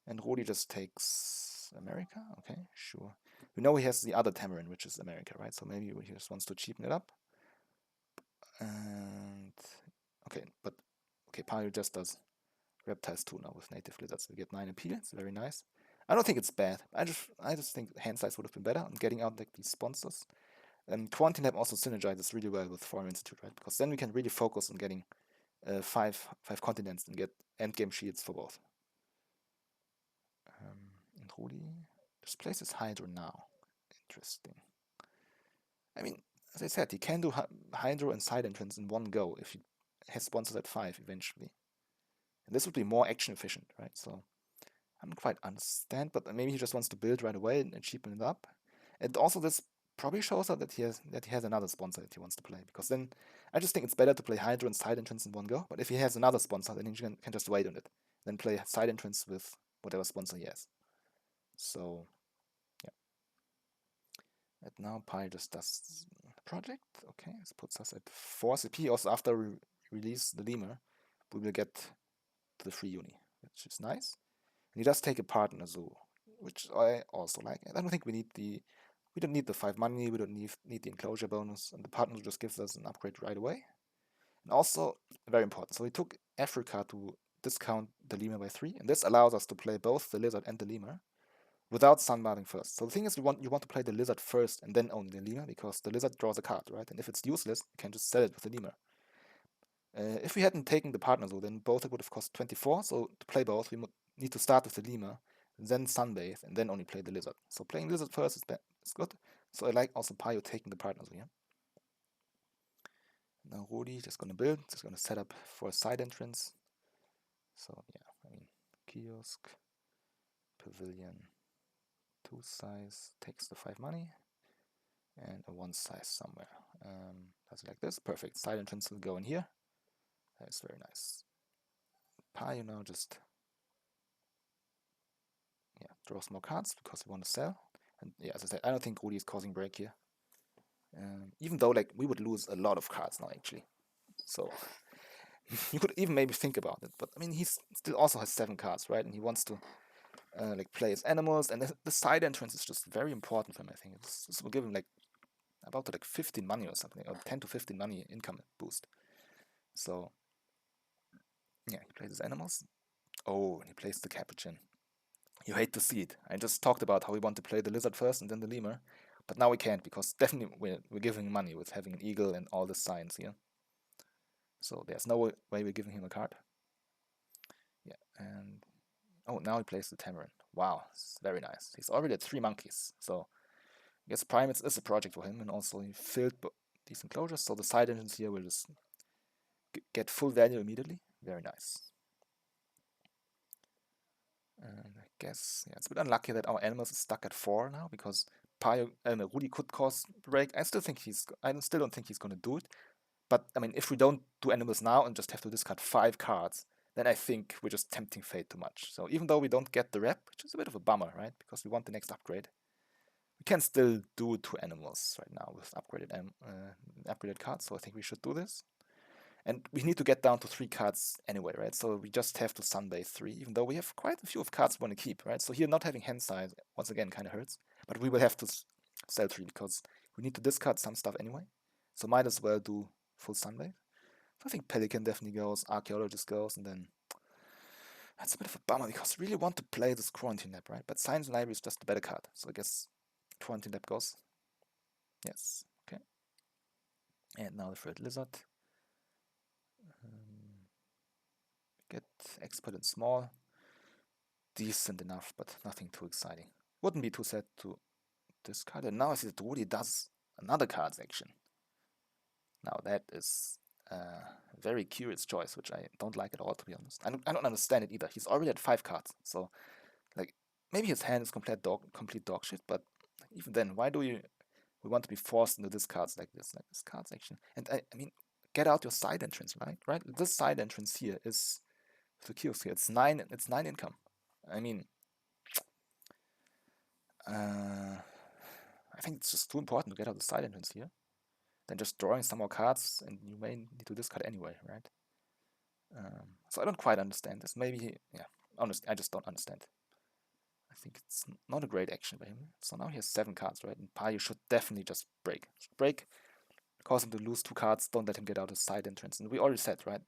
And Rudi just takes America. Okay, sure. We know he has the other Tamarin, which is America, right? So maybe he just wants to cheapen it up. And okay, but okay, Payo just does reptiles 2 now with native lizards. We get 9 appeal. It's very nice. I don't think it's bad. I just think hand size would have been better. I'm getting out like these sponsors. And Quarantine Lab also synergizes really well with Foreign Institute, right? Because then we can really focus on getting 5 continents and get endgame shields for both. And Rudi just places Hydro now. Interesting. I mean, as I said, he can do Hydro and side entrance in one go if he has sponsors at 5 eventually. And this would be more action efficient, right? So I don't quite understand, but maybe he just wants to build right away and cheapen it up. And also this probably shows us that he has another sponsor that he wants to play, because then I just think it's better to play Hydro and side entrance in one go. But if he has another sponsor, then he can just wait on it, then play side entrance with whatever sponsor he has. So yeah. And now Pi just does the project. Okay, this puts us at 4 CP. Also after we release the lemur, we will get to the free uni, which is nice. And he does take a partner zoo, which I also like. I don't think we don't need the 5 money, we don't need the enclosure bonus, and the partner zoo just gives us an upgrade right away. And also, very important, so we took Africa to discount the lemur by 3, and this allows us to play both the lizard and the lemur. without sunbathing first. So the thing is, you want to play the lizard first and then only the lemur, because the lizard draws a card, right? And if it's useless, you can just sell it with the lemur. If we hadn't taken the partner though, then both would have cost 24. So to play both, we need to start with the lemur, then sunbathe, and then only play the lizard. So playing lizard first is good. So I like also Payo taking the partners here. Now Rudi just gonna build, just gonna set up for a side entrance. So yeah, I mean, kiosk, pavilion, 2 size, takes the 5 money, and a 1 size somewhere. Does it like this? Perfect. Side entrance will go in here. That's very nice. Payo now just draws more cards because we want to sell. And yeah, as I said, I don't think Rudi is causing break here. Even though like we would lose a lot of cards now actually. So you could even maybe think about it. But I mean, he still also has 7 cards, right? And he wants to like play his animals, and the side entrance is just very important for him. I think this will give him like about like 15 money or something, or 10 to 15 money income boost. So yeah, he plays his animals. Oh, and he plays the capuchin. You hate to see it. I just talked about how we want to play the lizard first and then the lemur, but now we can't, because definitely we're giving him money with having an eagle and all the signs here. So there's no way we're giving him a card. Yeah, and oh, now he plays the tamarin. Wow, it's very nice. He's already at 3 monkeys, so I guess primates is a project for him, and also he filled these enclosures, so the side engines here will just get full value immediately. Very nice. And I guess it's a bit unlucky that our animals is stuck at 4 now, because Rudi could cause break. I still don't think he's gonna do it. But I mean, if we don't do animals now and just have to discard 5 cards, then I think we're just tempting fate too much. So even though we don't get the rep, which is a bit of a bummer, right? Because we want the next upgrade, we can still do 2 animals right now with upgraded cards. So I think we should do this. And we need to get down to 3 cards anyway, right? So we just have to sunbathe 3, even though we have quite a few of cards we want to keep, right? So here not having hand size, once again, kind of hurts. But we will have to sell 3 because we need to discard some stuff anyway. So might as well do full sunbathe. So I think Pelican definitely goes, Archaeologist goes, and then that's a bit of a bummer because I really want to play this Quarantine Lab, right? But Science Library is just a better card. So I guess Quarantine Lab goes. Yes, okay. And now the Third Lizard. Get expert and small. Decent enough, but nothing too exciting. Wouldn't be too sad to discard. And now I see that Rudi does another cards action. Now that is a very curious choice, which I don't like at all, to be honest. I don't understand it either. He's already at 5 cards, so like maybe his hand is complete dog shit. But even then, why do we want to be forced into this cards like this cards action? And I mean, get out your side entrance, right? This side entrance here is the kiosk here. It's 9 income. I mean, I think it's just too important to get out the side entrance here than just drawing some more cards, and you may need to discard anyway, right? So I don't quite understand this. Maybe, honestly, I just don't understand. I think it's not a great action by him. So now he has 7 cards, right? And Payo should definitely just break. Cause him to lose 2 cards, don't let him get out his side entrance. And we already said, right?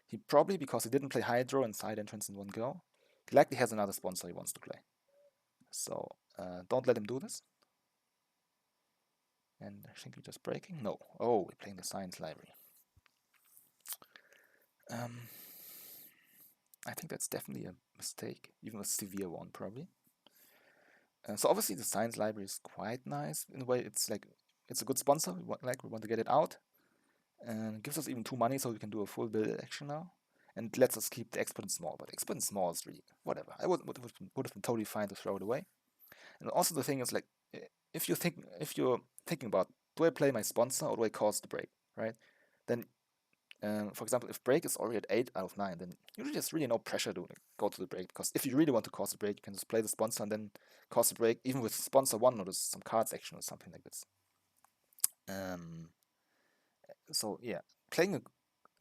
He probably, because he didn't play Hydro and side entrance in one go, he likely has another sponsor he wants to play. So don't let him do this. And I think we're just breaking. No. Oh, we're playing the Science Library. I think that's definitely a mistake, even a severe one, probably. So obviously the Science Library is quite nice in a way. It's like it's a good sponsor. We want to get it out, and gives us even 2 money, so we can do a full build action now, and lets us keep the expert and small. But expert and small is really whatever. I would have been totally fine to throw it away. And also the thing is, like, if you're thinking about, do I play my sponsor or do I cause the break, right? Then, for example, if break is already at 8 out of 9, then usually there's really no pressure to go to the break, because if you really want to cause the break, you can just play the sponsor and then cause the break, even with sponsor 1 or some cards action or something like this. So yeah, playing a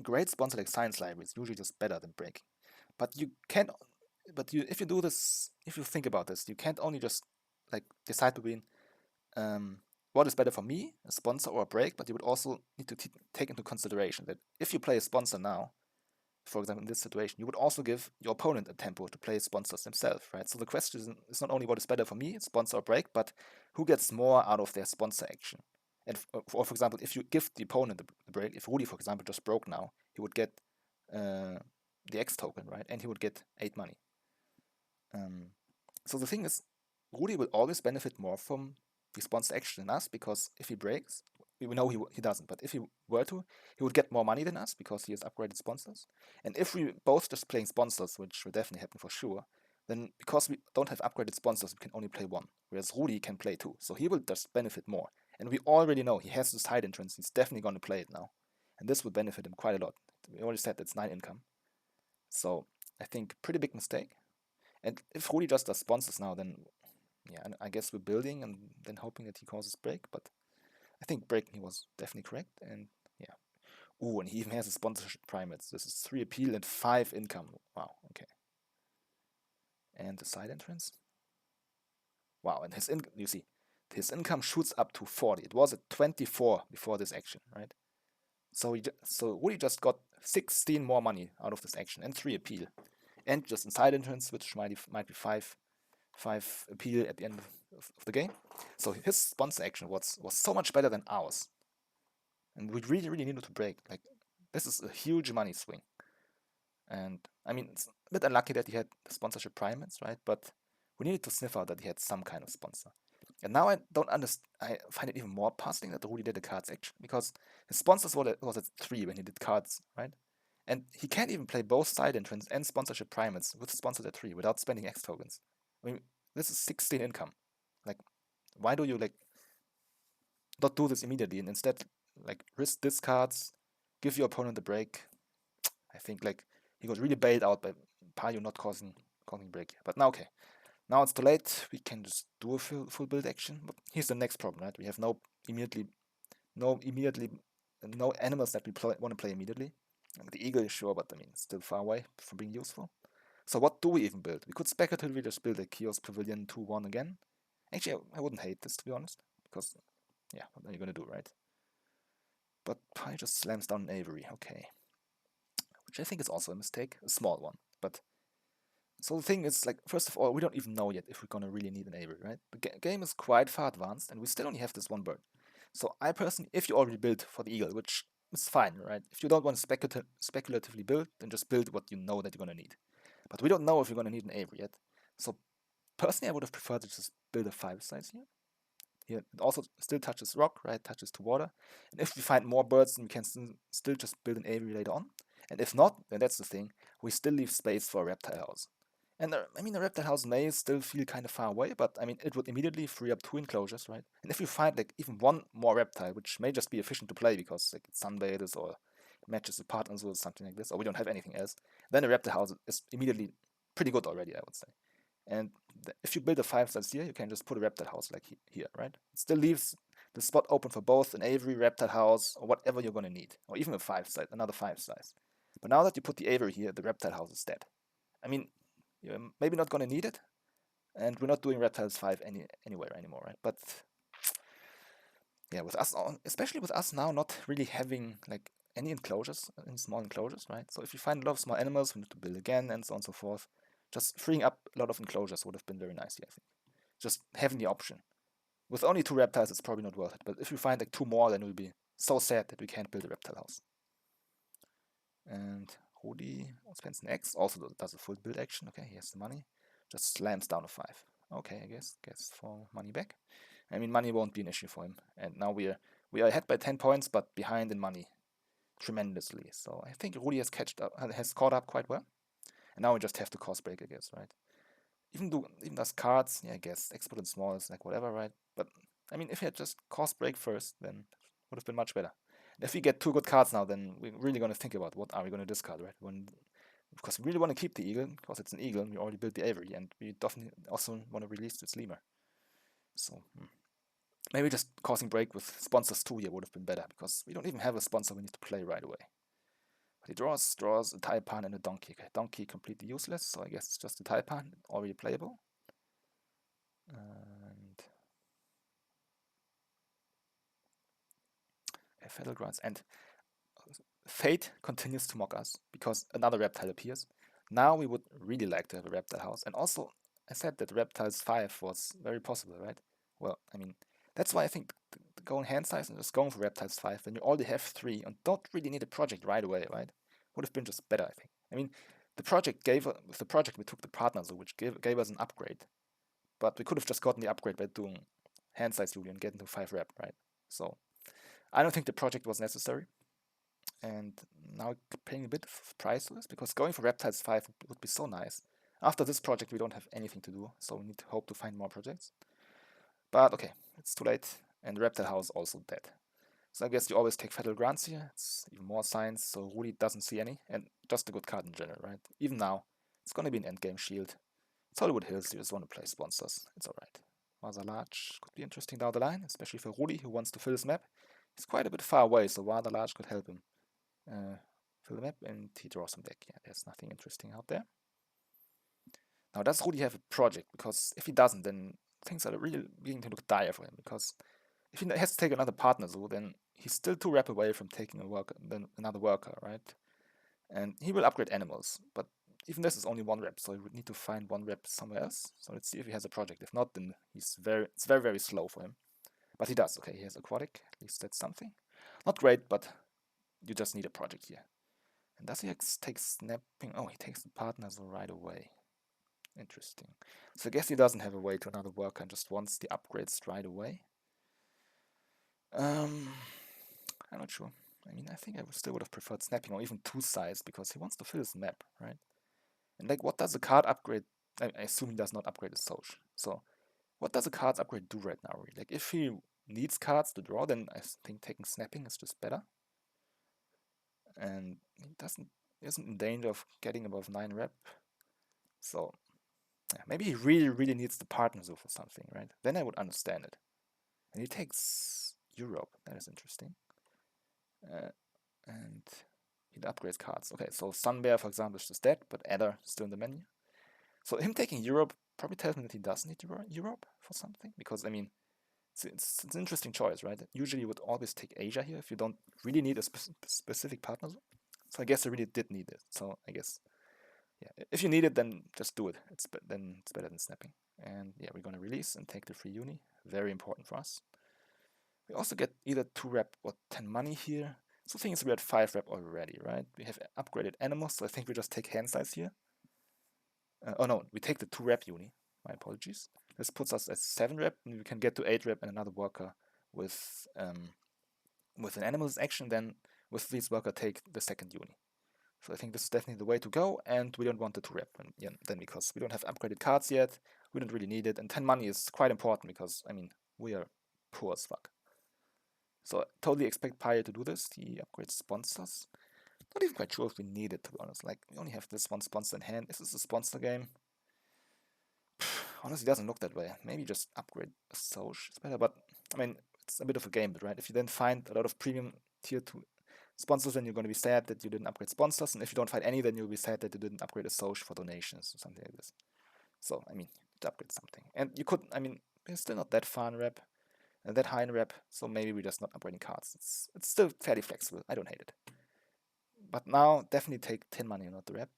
great sponsor like Science Library is usually just better than breaking. But you can't. But if you do this, if you think about this, you can't only just like decide between what is better for me, a sponsor or a break, but you would also need to take into consideration that if you play a sponsor now, for example, in this situation, you would also give your opponent a tempo to play sponsors themselves, right? So the question is not only what is better for me, sponsor or break, but who gets more out of their sponsor action. And for example, if you give the opponent the break, if Rudi, for example, just broke now, he would get the X token, right? And he would get 8 money. So the thing is, Rudi will always benefit more from the sponsor action than us, because if he breaks, we know he doesn't, but if he were to, he would get more money than us because he has upgraded sponsors. And if we both just playing sponsors, which will definitely happen for sure, then because we don't have upgraded sponsors, we can only play one, whereas Rudi can play two. So he will just benefit more. And we already know he has this side entrance, he's definitely going to play it now. And this will benefit him quite a lot. We already said it's 9 income. So I think pretty big mistake. And if Rudi just does sponsors now, then yeah, I guess we're building and then hoping that he causes break. But I think breaking he was definitely correct. And yeah. Ooh, and he even has a sponsorship primates. This is 3 appeal and 5 income. Wow, okay. And the side entrance. Wow, and you see, his income shoots up to 40. It was at 24 before this action, right? So Rudi just got 16 more money out of this action and 3 appeal. And just in side entrance, which might be 5 appeal at the end of the game. So his sponsor action was so much better than ours. And we really needed to break. Like, this is a huge money swing. And I mean, it's a bit unlucky that he had the sponsorship primates, right? But we needed to sniff out that he had some kind of sponsor. And now I don't understand. I find it even more puzzling that Rudi did the cards action, because his sponsors was at 3 when he did cards, right? And he can't even play both side entrance and sponsorship primates with sponsors at 3 without spending X tokens. I mean, this is 16 income. Like, why do you not do this immediately and instead risk discards, give your opponent a break? I think he got really bailed out by Payo not causing break. But now okay. Now it's too late. We can just do a full build action. But here's the next problem, right? We have no animals that we want to play immediately. The eagle is sure, but I mean, still far away from being useful. So what do we even build? We could speculatively just build a Kiosk Pavilion 2-1 again. Actually, I wouldn't hate this, to be honest, because, yeah, what are you going to do, right? But Pi just slams down an Avery, okay. Which I think is also a mistake, a small one. But so the thing is, first of all, we don't even know yet if we're going to really need an Avery, right? The game is quite far advanced, and we still only have this one bird. So I personally, if you already build for the eagle, which is fine, right? If you don't want to speculatively build, then just build what you know that you're going to need. But we don't know if we're going to need an Avery yet. So personally, I would have preferred to just build a 5 size here. Here it also still touches rock, right? Touches to water. And if we find more birds, then we can still just build an Avery later on. And if not, then that's the thing. We still leave space for a reptile house. And I mean, the reptile house may still feel kind of far away, but I mean, it would immediately free up 2 enclosures, right? And if you find even one more reptile, which may just be efficient to play because it sunbathes or matches the partners or something like this, or we don't have anything else, then the reptile house is immediately pretty good already, I would say. And if you build a 5 size here, you can just put a reptile house here, right? It still leaves the spot open for both an Avery, reptile house, or whatever you're going to need, or even a 5 size, another 5 size. But now that you put the Avery here, the reptile house is dead. I mean, you're maybe not going to need it, and we're not doing reptiles 5 anywhere anymore, right? But yeah, with us, especially with us now not really having any enclosures, any small enclosures, right? So if you find a lot of small animals, we need to build again, and so on and so forth. Just freeing up a lot of enclosures would have been very nice here, I think. Just having the option. With only 2 reptiles, it's probably not worth it. But if we find 2 more, then we'll be so sad that we can't build a reptile house. And Rudi spends an X, also does a full build action. Okay, he has the money. Just slams down a 5. Okay, I guess for money back. I mean, money won't be an issue for him. And now we are ahead by 10 points, but behind in money tremendously. So I think Rudi has caught up quite well. And now we just have to cost break, I guess, right? Even does cards, yeah, I guess export and small is whatever, right? But I mean, if he had just cost break first, then it would have been much better. And if we get 2 good cards now, then we're really going to think about what are we going to discard, right? Because we really want to keep the eagle, because it's an eagle, and we already built the Avery, and we definitely also want to release its lemur. So maybe just causing break with sponsors 2 here would have been better, because we don't even have a sponsor we need to play right away. But he draws a Taipan and a donkey. Okay, donkey completely useless, so I guess it's just a Taipan, already playable. And Feather Grounds. And fate continues to mock us because another reptile appears. Now we would really like to have a reptile house. And also, I said that reptiles 5 was very possible, right? Well, I mean, that's why I think going hand size and just going for reptiles 5 when you already have 3 and don't really need a project right away, right? Would have been just better, I think. I mean, with the project we took the partner zoo, which gave us an upgrade. But we could have just gotten the upgrade by doing hand size Luli and getting to 5 rep, right? So I don't think the project was necessary. And now paying a bit of price for this because going for reptiles 5 would be so nice. After this project we don't have anything to do, so we need to hope to find more projects. But okay, it's too late, and reptile house also dead. So I guess you always take fatal grants here. It's even more science, so Rudi doesn't see any, and just a good card in general, right? Even now, it's gonna be an endgame shield. It's Hollywood Hills, you just want to play sponsors. It's alright. Rather large could be interesting down the line, especially for Rudi, who wants to fill his map. He's quite a bit far away, so rather large could help him fill the map, and he draws some deck. Yeah, there's nothing interesting out there. Now, does Rudi have a project? Because if he doesn't, then things are really beginning to look dire for him. Because if he has to take another partner zoo, then he's still 2 rep away from taking another worker, right? And he will upgrade animals, but even this is only 1 rep, so he would need to find 1 rep somewhere else. So let's see if he has a project. If not, then it's very, very slow for him. But he does. Okay, he has aquatic. At least that's something. Not great, but you just need a project here. And does he take snapping? Oh, he takes the partner zoo right away. Interesting. So I guess he doesn't have a way to another worker and just wants the upgrades right away. I'm not sure. I mean, I think I still would have preferred snapping or even 2 size because he wants to fill his map, right? And like, what does a card upgrade? I assume he does not upgrade his Soch. So, what does a card's upgrade do right now? Really? Like, if he needs cards to draw, then I think taking snapping is just better. And he isn't in danger of getting above 9 rep. So, yeah, maybe he really needs the partner zoo for something, right? Then I would understand it. And he takes Europe. That is interesting. And he upgrades cards. Okay, so Sunbear, for example, is just dead, but Adder is still in the menu. So him taking Europe probably tells me that he does need Europe for something, because I mean, it's an interesting choice, right? Usually you would always take Asia here if you don't really need a specific partner. So I guess I really did need it. So I guess, yeah, if you need it, then just do it. Then it's better than snapping. And yeah, we're gonna release and take the free uni. Very important for us. We also get either 2 rep or 10 money here. So the thing is, we're at 5 rep already, right? We have upgraded animals, so I think we just take hand size here. Oh no, we take the 2 rep uni. My apologies. This puts us at 7 rep, and we can get to 8 rep and another worker with an animal's action. Then with this worker, take the second uni. So I think this is definitely the way to go, and we don't want the 2 rep then because we don't have upgraded cards yet. We don't really need it, and 10 money is quite important because I mean we are poor as fuck. So I totally expect Pyre to do this. He upgrades sponsors. Not even quite sure if we need it, to be honest. Like, we only have this 1 sponsor in hand. Is this a sponsor game? Honestly, it doesn't look that way. Maybe just upgrade a Soch is better, but I mean, it's a bit of a game, right? If you then find a lot of premium tier 2 sponsors, then you're going to be sad that you didn't upgrade sponsors, and if you don't find any, then you'll be sad that you didn't upgrade a Soch for donations or something like this. So, I mean, to upgrade something. And you could, I mean, we're still not that far in rep, that high in rep, so maybe we're just not upgrading cards. It's still fairly flexible. I don't hate it. But now, definitely take 10 money, not the rep.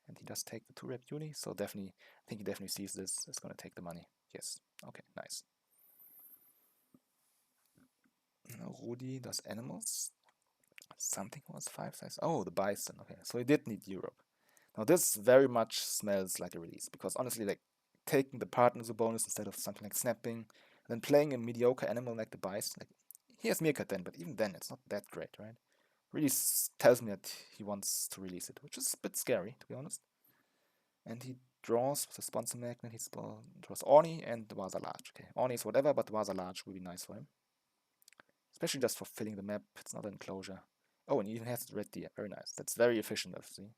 And he does take the 2 rep uni, so definitely, I think he definitely sees this. It's going to take the money. Yes. Okay, nice. Now, Rudi does animals. Something was 5 size. Oh, the bison. Okay, so he did need Europe. Now, this very much smells like a release, because honestly, like, taking the partner as a bonus instead of something like snapping, and then playing a mediocre animal like the bison, like, he has Meerkat then, but even then, it's not that great, right? Really tells me that he wants to release it, which is a bit scary, to be honest. And he draws with a sponsor magnet. He draws Orni and the Vaza Large. Okay, Orni is whatever, but the Vaza Large will be nice for him. Especially just for filling the map. It's not an enclosure. Oh, and he even has the red deer. Very nice. That's very efficient, obviously.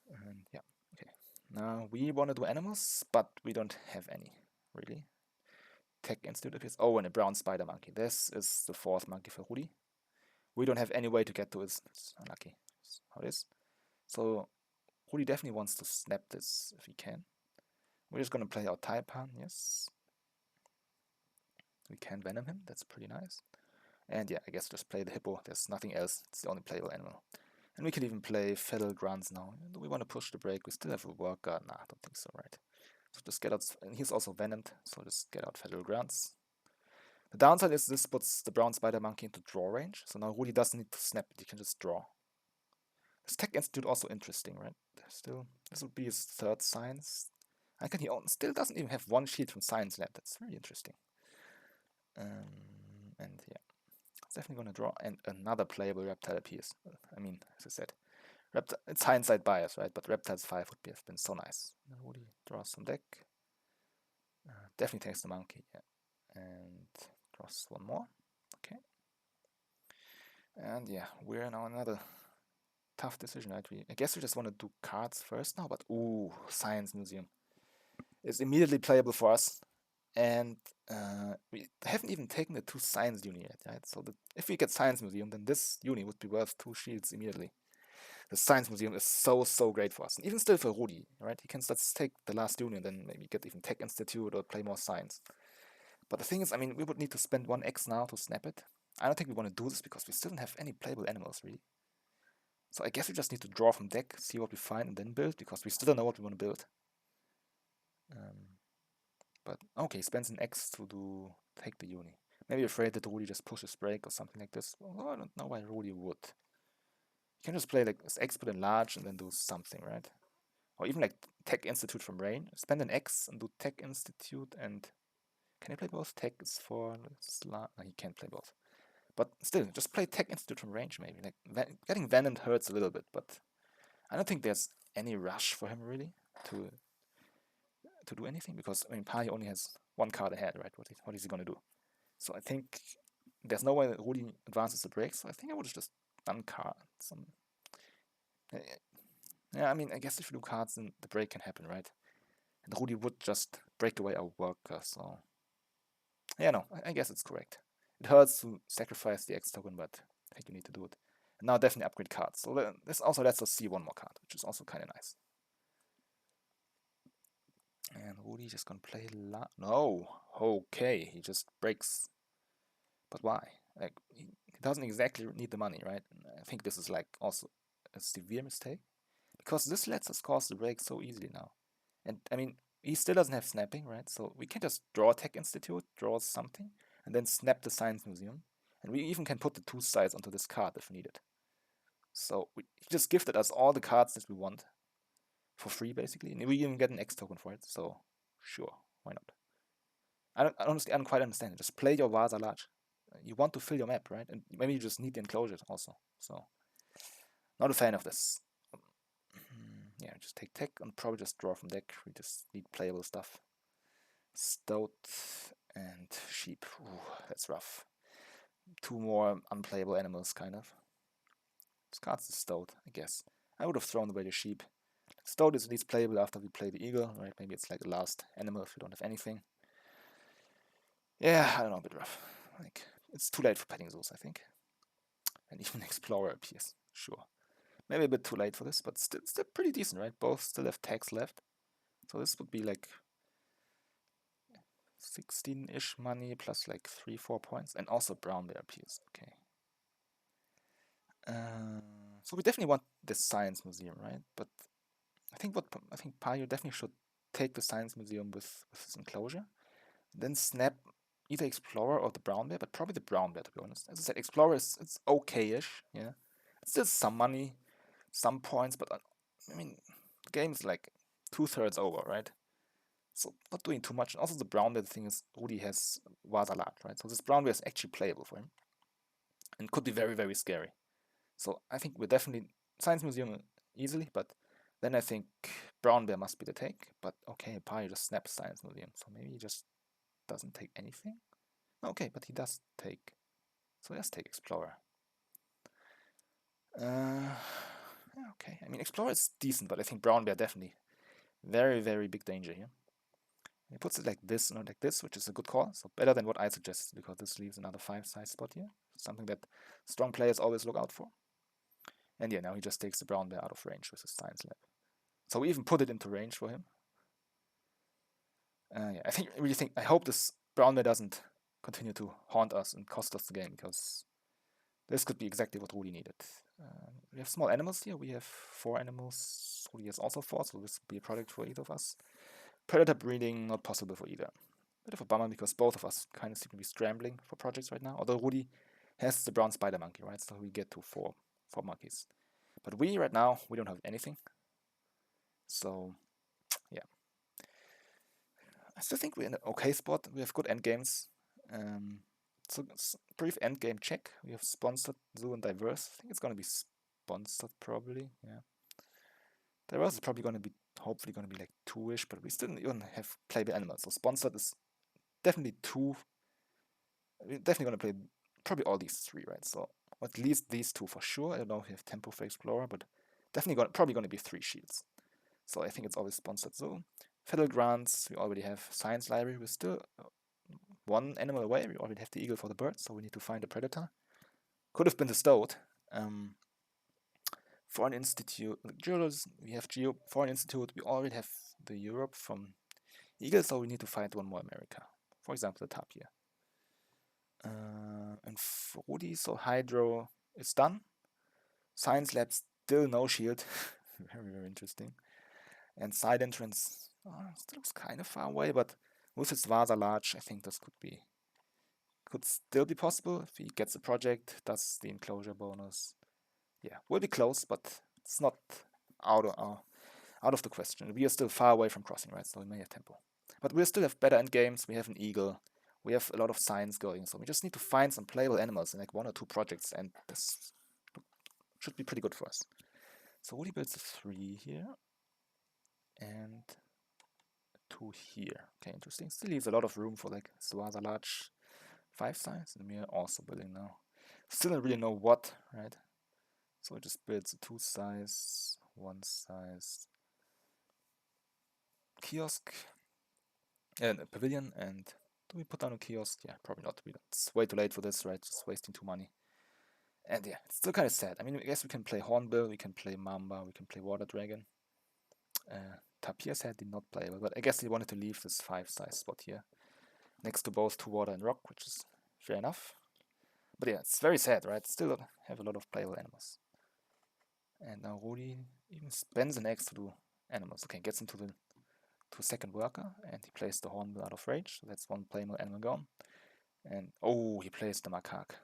And yeah, okay. Now we want to do animals, but we don't have any, really. Tech Institute appears. Oh, and a brown spider monkey. This is the 4th monkey for Rudi. We don't have any way to get to it. It's unlucky. That's how it is. So Rudi definitely wants to snap this if he can. We're just gonna play our Taipan, yes. We can Venom him, that's pretty nice. And yeah, I guess just play the hippo. There's nothing else. It's the only playable animal. And we can even play Feral Grunts now. Do we want to push the break? We still have a worker. Nah, I don't think so, right? So just get out. And he's also venomed, so just get out Feral Grunts. The downside is this puts the brown spider monkey into draw range. So now Rudy doesn't need to snap it. He can just draw. This Tech Institute also interesting, right? Still, this would be his third science. I can he still doesn't even have one sheet from Science Lab. That's very interesting. And yeah, it's definitely gonna draw. And another playable reptile appears. I mean, as I said, it's hindsight bias, right? But Reptiles 5 would have been so nice. Rudy draws some deck. Definitely takes the monkey, yeah. And draws one more. Okay. And yeah, we're now another tough decision, right? I guess we just want to do cards first now, but ooh, Science Museum is immediately playable for us. And we haven't even taken the 2 Science Uni yet, right? So if we get Science Museum, then this Uni would be worth 2 shields immediately. The Science Museum is so great for us. And even still for Rudi, right? He can just take the last Uni and then maybe get even Tech Institute or play more Science. But the thing is, I mean, we would need to spend 1x now to snap it. I don't think we want to do this because we still don't have any playable animals, really. So I guess we just need to draw from deck, see what we find, and then build, because we still don't know what we want to build. But okay, spends an X to take the Uni. Maybe afraid that Rudy just pushes break or something like this. Well, I don't know why Rudy would. You can just play like X put in large and then do something, right? Or even like Tech Institute from Rain. Spend an X and do Tech Institute and... Can he play both? Tech is for... No, he can't play both. But still, just play Tech Institute from range maybe. Like getting Venomed hurts a little bit, but I don't think there's any rush for him really to do anything, because I mean Pai only has 1 card ahead, right? What is he gonna do? So I think there's no way that Rudy advances the break, so I think I would have just done cards. Yeah, I mean, I guess if you do cards, then the break can happen, right? And Rudy would just break away our worker, so... Yeah, no, I guess it's correct. It hurts to sacrifice the X token, but I think you need to do it. And now definitely upgrade cards. So this also lets us see 1 more card, which is also kind of nice. And Rudy just gonna play no, okay, he just breaks. But why? Like, he doesn't exactly need the money, right? And I think this is like also a severe mistake, because this lets us cause the break so easily now. And I mean, he still doesn't have snapping, right? So we can just draw Tech Institute, draw something, and then snap the Science Museum. And we even can put the 2 sides onto this card if needed. So he just gifted us all the cards that we want for free, basically. And we even get an X token for it, so sure, why not? Honestly, I don't quite understand it. Just play your Vasa large. You want to fill your map, right? And maybe you just need the enclosures also. So, not a fan of this. Yeah, just take tech and probably just draw from deck. We just need playable stuff. Stoat and sheep. Ooh, that's rough. 2 more unplayable animals, kind of. This card's the Stoat, I guess. I would have thrown away the sheep. Stoat is at least playable after we play the eagle, right? Maybe it's like the last animal if we don't have anything. Yeah, I don't know, a bit rough. Like, it's too late for Petting Zoos, I think. And even Explorer appears, sure. Maybe a bit too late for this, but still pretty decent, right? Both still have tags left. So this would be like 16-ish money plus like 3-4 points. And also Brown Bear appears, okay. So we definitely want this Science Museum, right? But I think Payo definitely should take the Science Museum with his enclosure. Then snap either Explorer or the Brown Bear, but probably the Brown Bear, to be honest. As I said, Explorer it's okay-ish, yeah. It's still some money, some points, but I mean, the game is like 2/3 over, right? So not doing too much. And also the Brown Bear thing is Rudy has Vasalat, right? So this Brown Bear is actually playable for him. And could be very, very scary. So I think we're definitely Science Museum easily, but then I think Brown Bear must be the take. But okay, Pi just snaps Science Museum, so maybe he just doesn't take anything. Okay, but he does take. So let's take Explorer. Okay, I mean Explorer is decent, but I think Brown Bear definitely very, very big danger here. He puts it like this, not like this, which is a good call. So better than what I suggested, because this leaves another 5 size spot here. Something that strong players always look out for. And yeah, now he just takes the Brown Bear out of range with his Science Lab. So we even put it into range for him. Yeah, I hope this Brown Bear doesn't continue to haunt us and cost us the game, because this could be exactly what Rudi needed. We have small animals here. We have 4 animals. Rudi has also 4, so this could be a product for either of us. Predator breeding, not possible for either. Bit of a bummer, because both of us kind of seem to be scrambling for projects right now. Although Rudi has the brown spider monkey, right? So we get to 4 monkeys. But we, right now, we don't have anything. So, yeah. I still think we're in an okay spot. We have good endgames. So, brief endgame check. We have sponsored, zoo, and diverse. I think it's going to be sponsored, probably. Yeah. Diverse is probably going to be, hopefully, going to be like 2-ish, but we still even have playable animals. So, sponsored is definitely 2. We're definitely going to play probably all these 3, right? So, at least these 2 for sure. I don't know if we have tempo for Explorer, but definitely probably going to be 3 shields. So I think it's always sponsored zoo. Federal grants, we already have science library. We're still 1 animal away. We already have the eagle for the bird, so we need to find a predator. Could have been the stoat. Foreign institute, jewelers, we have foreign institute. We already have the Europe from eagle, so we need to find 1 more America. For example, the tapir. And for Rudi, so hydro is done. Science lab, still no shield. Very, very interesting. And side entrance still looks kind of far away, but with its Vasa large, I think this could still be possible if he gets the project, does the enclosure bonus. Yeah, will be close, but it's not out of the question. We are still far away from crossing, right? So we may have tempo. But we still have better end games. We have an eagle. We have a lot of science going, so we just need to find some playable animals in like 1 or 2 projects, and this should be pretty good for us. So Woody builds a 3 here, and 2 here. Okay, interesting. Still leaves a lot of room for like Suasa large 5 size, and we are also building now. Still don't really know what, right? So it just builds a 2 size, 1 size kiosk and a pavilion. And do we put down a kiosk? Yeah, probably not. It's way too late for this, right? Just wasting too money. And yeah, it's still kind of sad. I mean, I guess we can play Hornbill, we can play Mamba, we can play Water Dragon. Tapir's head did not play, but I guess he wanted to leave this 5 size spot here next to both 2 water and rock, which is fair enough. But yeah, it's very sad, right? Still have a lot of playable animals. And now Rudi even spends an X to do animals. Okay, gets into to a second worker, and he plays the Hornbill out of range. So that's 1 playable animal gone. And oh, he plays the Macaque.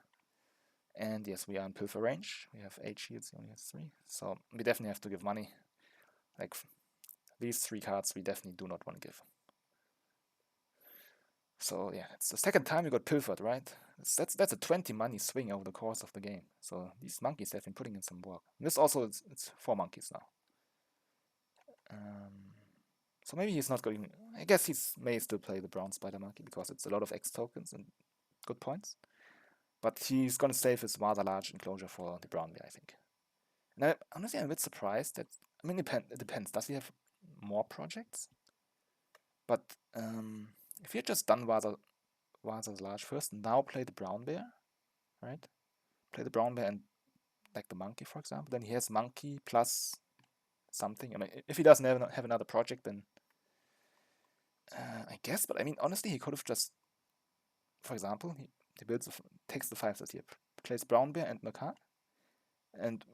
And yes, we are in Pilfer range. We have 8 shields, he only has 3. So we definitely have to give money. Like these 3 cards we definitely do not want to give. So yeah, it's the second time we got pilfered, right? That's a 20 money swing over the course of the game. So these monkeys have been putting in some work. And this also, it's 4 monkeys now. So maybe he's not going. I guess he may still play the brown spider monkey because it's a lot of X tokens and good points. But he's gonna save his rather large enclosure for the brown bear, I think. And honestly, I'm a bit surprised that. I mean, it depends. Does he have more projects? But if he had just done Vasa's large first, now play the brown bear, right? Play the brown bear and like the monkey, for example. Then he has monkey plus something. I mean, if he doesn't have another project, then I guess. But I mean, honestly, he could have just, for example, he takes the 5 that here, plays brown bear and macaque, and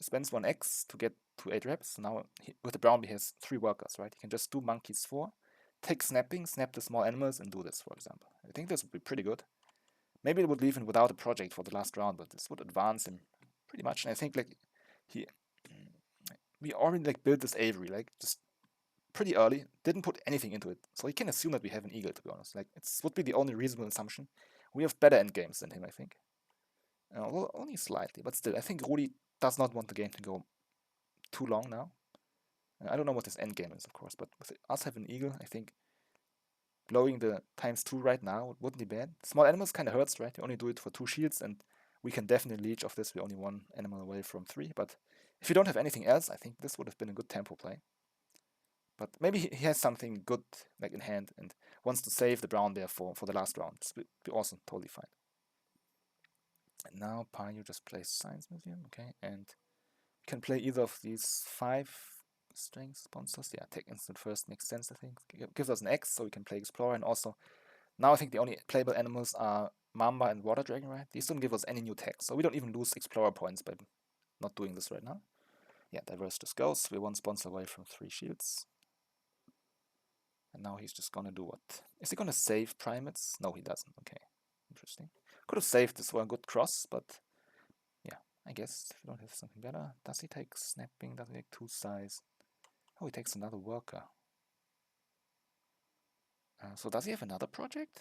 spends 1 X to get to 8 reps. So now with the brown bear, he has 3 workers, right? He can just do monkeys 4. Take snapping, snap the small animals, and do this, for example. I think this would be pretty good. Maybe it would leave him without a project for the last round, but this would advance him pretty much. And I think like we already like built this Avery like just pretty early, didn't put anything into it, so you can assume that we have an eagle. To be honest, like it would be the only reasonable assumption. We have better end games than him, I think. Well, only slightly, but still, I think Rudi does not want the game to go too long now. I don't know what his end game is, of course, but with us having an eagle, I think blowing the ×2 right now wouldn't be bad. Small animals kind of hurts, right? You only do it for 2 shields, and we can definitely leech off this. We're only 1 animal away from 3, but if you don't have anything else, I think this would have been a good tempo play. But maybe he has something good like in hand and wants to save the brown bear for the last round. This would be awesome, totally fine. And now Payu just plays Science Museum, okay, and we can play either of these 5 strength sponsors. Yeah, take instant first makes sense, I think. Gives us an X, so we can play Explorer, and also Now I think the only playable animals are Mamba and Water Dragon, right? These don't give us any new tech, so we don't even lose Explorer points by not doing this right now. Yeah, diverse just goes. We're one sponsor away from 3 shields. And now he's just gonna do what? Is he gonna save primates? No, he doesn't. Okay, interesting. Could have saved this for a good cross, but yeah, I guess if we don't have something better. Does he take snapping? Does he take 2 size? Oh, he takes another worker. So does he have another project?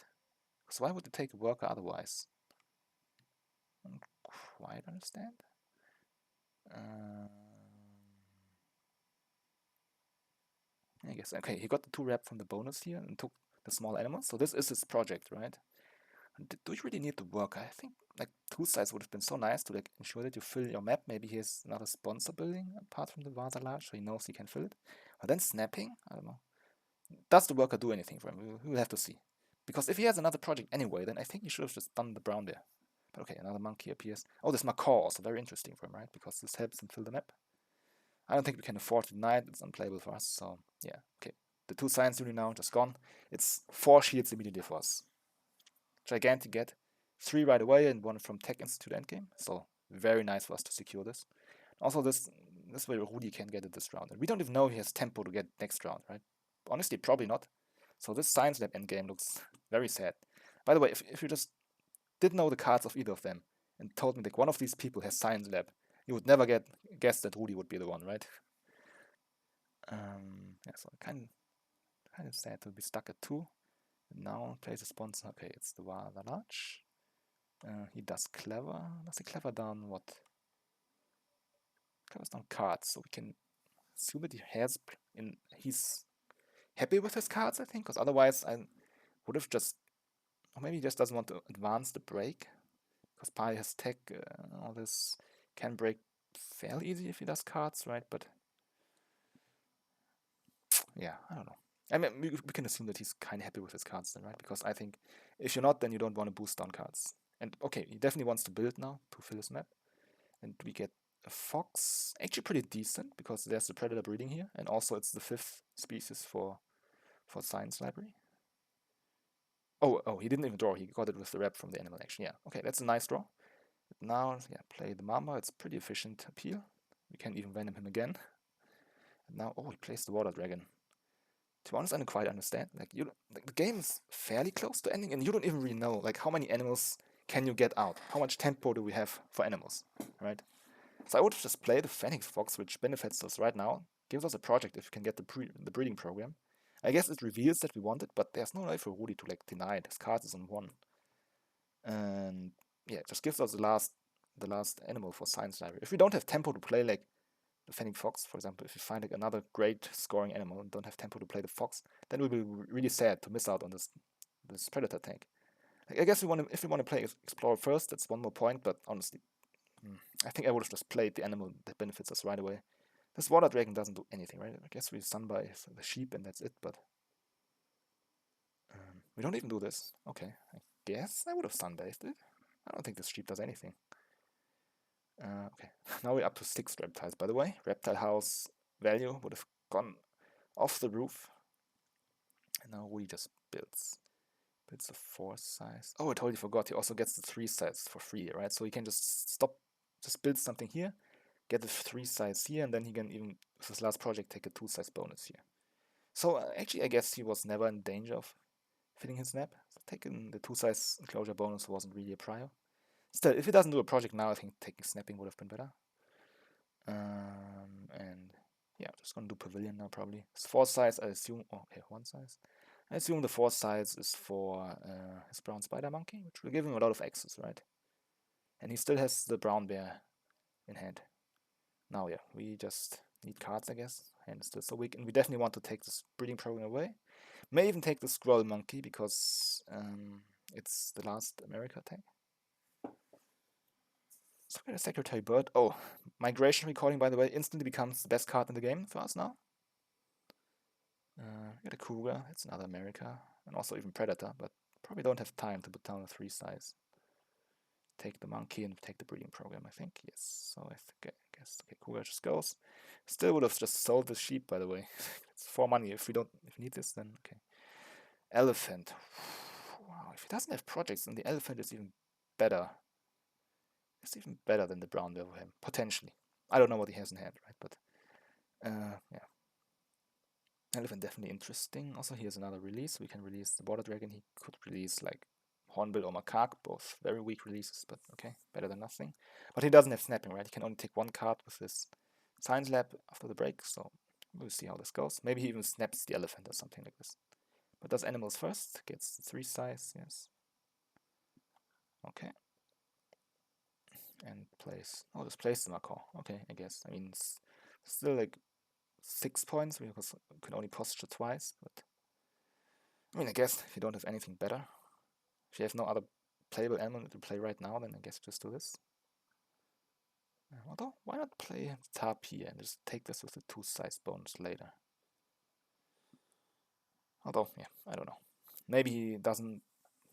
Because why would he take a worker otherwise? I don't quite understand. I guess, okay, he got the 2 rep from the bonus here and took the small animals. So this is his project, right? Do you really need the worker? I think like 2 sides would have been so nice to like ensure that you fill your map. Maybe he has another sponsor building apart from the rather large, so he knows he can fill it. But then snapping, I don't know. Does the worker do anything for him? We'll have to see. Because if he has another project anyway, then I think he should have just done the brown there. But okay, another monkey appears. Oh, this Macaw also very interesting for him, right? Because this helps him fill the map. I don't think we can afford to deny it. It's unplayable for us. So yeah, okay. The 2 science unit now just gone. It's 4 shields immediately for us. Gigantic get 3 right away and 1 from Tech Institute endgame. So very nice for us to secure this. Also, this way Rudi can get it this round. And we don't even know he has tempo to get next round, right? Honestly, probably not. So this Science Lab endgame looks very sad. By the way, if you just didn't know the cards of either of them and told me that one of these people has Science Lab, you would never guess that Rudi would be the one, right? Yeah, so kind of sad to be stuck at 2. Now plays a sponsor. Okay, it's the rather large. He does clever. Does he clever down what? Clevers down cards, so we can assume that he's happy with his cards, I think, because otherwise I would have just, or maybe he just doesn't want to advance the break, because Pi has tech, all this can break fairly easy if he does cards, right? But yeah, I don't know. I mean, we can assume that he's kind of happy with his cards then, right? Because I think if you're not, then you don't want to boost down cards. And okay, he definitely wants to build now to fill his map. And we get a fox, actually pretty decent, because there's the predator breeding here, and also it's the 5th species for science library. Oh, he didn't even draw, he got it with the rep from the animal action. Yeah, okay, that's a nice draw. Now, yeah, play the Mamba, it's pretty efficient appeal. We can even venom him again. And now, oh, he plays the water dragon. To be honest, I don't quite understand. Like, the game is fairly close to ending, and you don't even really know, like, how many animals can you get out? How much tempo do we have for animals, right? So I would just play the Phoenix Fox, which benefits us right now. Gives us a project if we can get the breeding program. I guess it reveals that we want it, but there's no way for Rudi to like deny it. His card is on 1. And yeah, it just gives us the last animal for science library. If we don't have tempo to play like the Fennec Fox, for example, if we find like another great scoring animal and don't have tempo to play the fox, then we'll be really sad to miss out on this predator tank. Like, I guess if we want to play Explorer first, that's one more point, but honestly, I think I would have just played the animal that benefits us right away. This water dragon doesn't do anything, right? I guess we sunby the sheep and that's it, but we don't even do this. Okay, I guess I would have sunbathed it. I don't think this sheep does anything. Okay, now we're up to 6 reptiles, by the way. Reptile house value would have gone off the roof. And now we just builds a 4 size. Oh, I totally forgot. He also gets the 3 size for free, right? So he can just build something here, get the 3 size here, and then he can even, with his last project, take a 2 size bonus here. So actually, I guess he was never in danger of filling his snap. So taking the 2 size enclosure bonus wasn't really a prior. Still, if he doesn't do a project now, I think taking snapping would have been better. And yeah, just gonna do pavilion now probably. It's 4 size, I assume. Oh, okay, 1 size. I assume the 4 size is for his brown spider monkey, which will give him a lot of access, right? And he still has the brown bear in hand. Now, yeah, we just need cards, I guess. Hand is still so weak, and we definitely want to take this breeding program away. May even take the scroll monkey because it's the last America tag. So we got a secretary bird. Oh, migration recording, by the way, instantly becomes the best card in the game for us now. We got a cougar, it's another America, and also even predator, but probably don't have time to put down a 3 size. Take the monkey and take the breeding program, I think. Yes, so I guess okay, cougar just goes. Still would have just sold the sheep, by the way. It's 4 money. If we need this, then okay. Elephant. if he doesn't have projects, then the elephant is even better. It's even better than the brown bear for him, potentially. I don't know what he has in hand, right? But yeah. Elephant definitely interesting. Also, here's another release. We can release the Border Dragon. He could release like Hornbill or Macaque, both very weak releases, but okay, better than nothing. But he doesn't have snapping, right? He can only take one card with this Science Lab after the break, so we'll see how this goes. Maybe he even snaps the elephant or something like this. But does animals first, gets 3 size, yes. Okay. And plays, oh, this plays the Macaque. Okay, I guess. I mean, it's still like 6 points because we can only posture twice, but I mean, I guess if you don't have anything better, if you have no other playable animal to play right now, then I guess just do this. Although, why not play Tarp here and just take this with the 2 size bonus later? Although, yeah, I don't know. Maybe he doesn't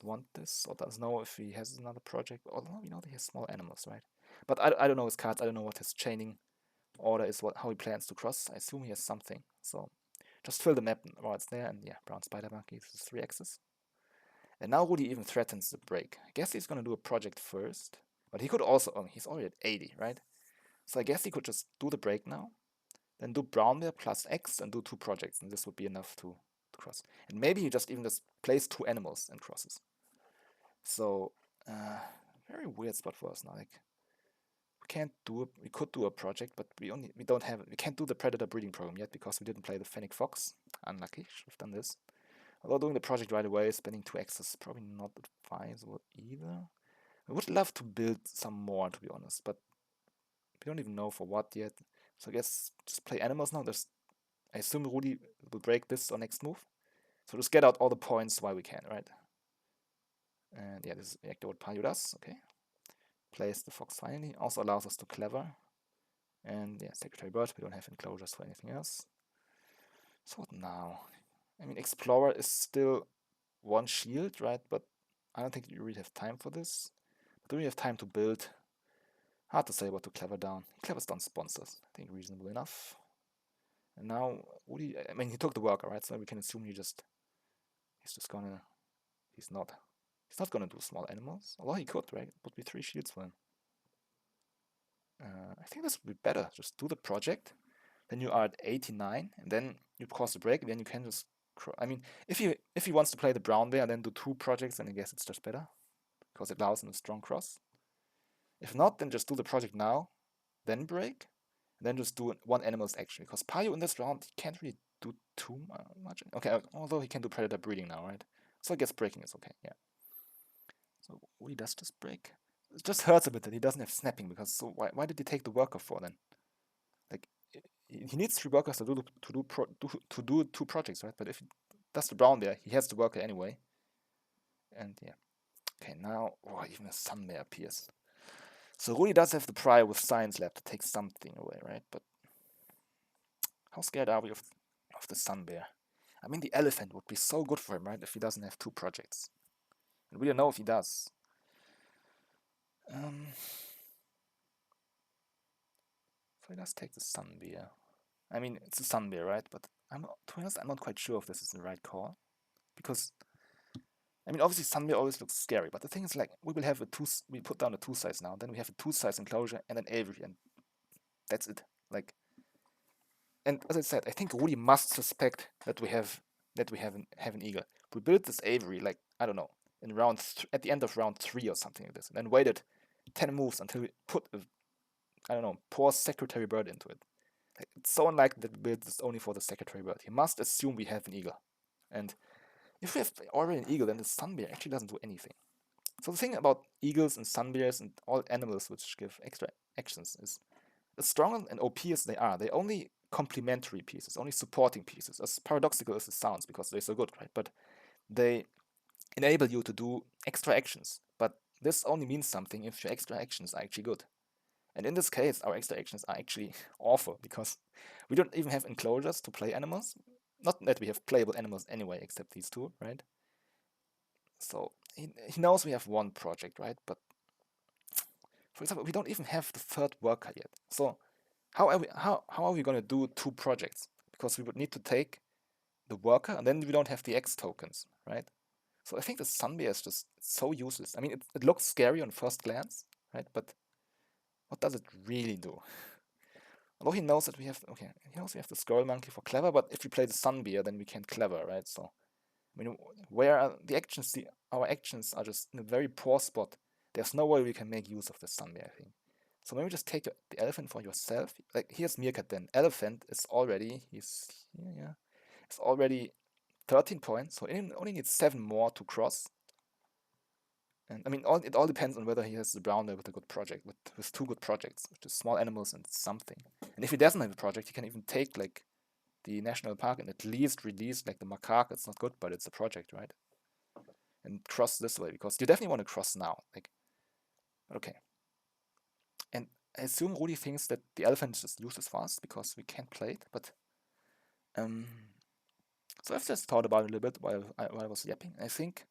want this or doesn't know if he has another project. Although, we know that he has small animals, right? But I don't know his cards. I don't know what his chaining order is, how he plans to cross. I assume he has something. So just fill the map while it's there. And yeah, brown spider monkey is 3 X's. And now Rudy even threatens the break. I guess he's gonna do a project first. But he could also, oh, he's already at 80, right? So I guess he could just do the break now. Then do brown bear plus X and do 2 projects. And this would be enough to cross. And maybe he just even just plays 2 animals and crosses. So, very weird spot for us now. Like, we could do a project, but we can't do the predator breeding program yet because we didn't play the Fennec Fox. Unlucky, should have done this. Although doing the project right away, spending 2 X's is probably not advisable either. I would love to build some more, to be honest, but we don't even know for what yet. So I guess just play animals now. I assume Rudy will break this or next move. So just get out all the points while we can, right? And yeah, this is exactly what rudaZz, okay. Plays the fox finally. Also allows us to clever. And yeah, Secretary Bird, we don't have enclosures for anything else. So what now? I mean, Explorer is still 1 shield, right? But I don't think you really have time for this. But do we have time to build? Hard to say what to clever down. Clever's down sponsors. I think reasonable enough. And now, I mean, he took the worker, right? So we can assume he's just gonna, he's not gonna do small animals. Although he could, right? It would be 3 shields for him. I think this would be better. Just do the project. Then you are at 89, and then you cross the break, and then you can just... I mean, if he wants to play the brown bear and then do 2 projects, then I guess it's just better. Because it allows him a strong cross. If not, then just do the project now, then break, and then just do 1 animal's action. Because Payo in this round, he can't really do too much. Okay, although he can do predator breeding now, right? So I guess breaking is okay, yeah. So he does just break. It just hurts a bit that he doesn't have snapping, because so why did he take the worker for then? Like, he needs 3 workers to do 2 projects, right? But if he does the brown bear, he has the worker anyway. And yeah. Okay, now, even a sun bear appears. So Rudy does have the prior with Science Lab to take something away, right? But how scared are we of the sun bear? I mean, the elephant would be so good for him, right? If he doesn't have 2 projects. And we don't know if he does. So he does take the sun bear. I mean, it's a sun bear, right? But to be honest, I'm not quite sure if this is the right call. Because, I mean, obviously sun bear always looks scary. But the thing is, like, we put down a 2 size now. Then we have a 2 size enclosure and an aviary. And that's it. Like, and as I said, I think Rudy must suspect that we have an eagle. We built this aviary, like, I don't know, in at the end of round 3 or something like this, and then waited 10 moves until we put poor Secretary Bird into it. Like, it's so unlikely that we built this only for the Secretary Bird. He must assume we have an eagle. And if we have already an eagle, then the sun bear actually doesn't do anything. So the thing about eagles and sun bears and all animals which give extra actions is, as strong and OP as they are, they only complementary pieces, only supporting pieces, as paradoxical as it sounds, because they're so good, right? But they enable you to do extra actions. But this only means something if your extra actions are actually good. And in this case, our extra actions are actually awful, because we don't even have enclosures to play animals. Not that we have playable animals anyway, except these 2, right? So he knows we have 1 project, right? But for example, we don't even have the 3rd worker yet. So how are we going to do 2 projects? Because we would need to take the worker, and then we don't have the X tokens, right? So I think the sun bear is just so useless. I mean, it looks scary on first glance, right? But what does it really do? Although he knows that we have, okay, he knows we have the squirrel monkey for clever, but if we play the sun bear, then we can't clever, right? So, I mean, where are the actions? Our actions are just in a very poor spot. There's no way we can make use of the sun bear, I think. So maybe just take the elephant for yourself. Like, here's meerkat then. Elephant is already, he's here, yeah. It's already 13 points, so he only needs 7 more to cross. And I mean, it all depends on whether he has the brown there with a good project, with 2 good projects, which is small animals and something. And if he doesn't have a project, he can even take like the national park and at least release like the macaque. It's not good, but it's a project, right? And cross this way, because you definitely want to cross now. Like, okay. And I assume Rudi thinks that the elephant is just useless for us because we can't play it, but so I've just thought about it a little bit while I was yapping. I think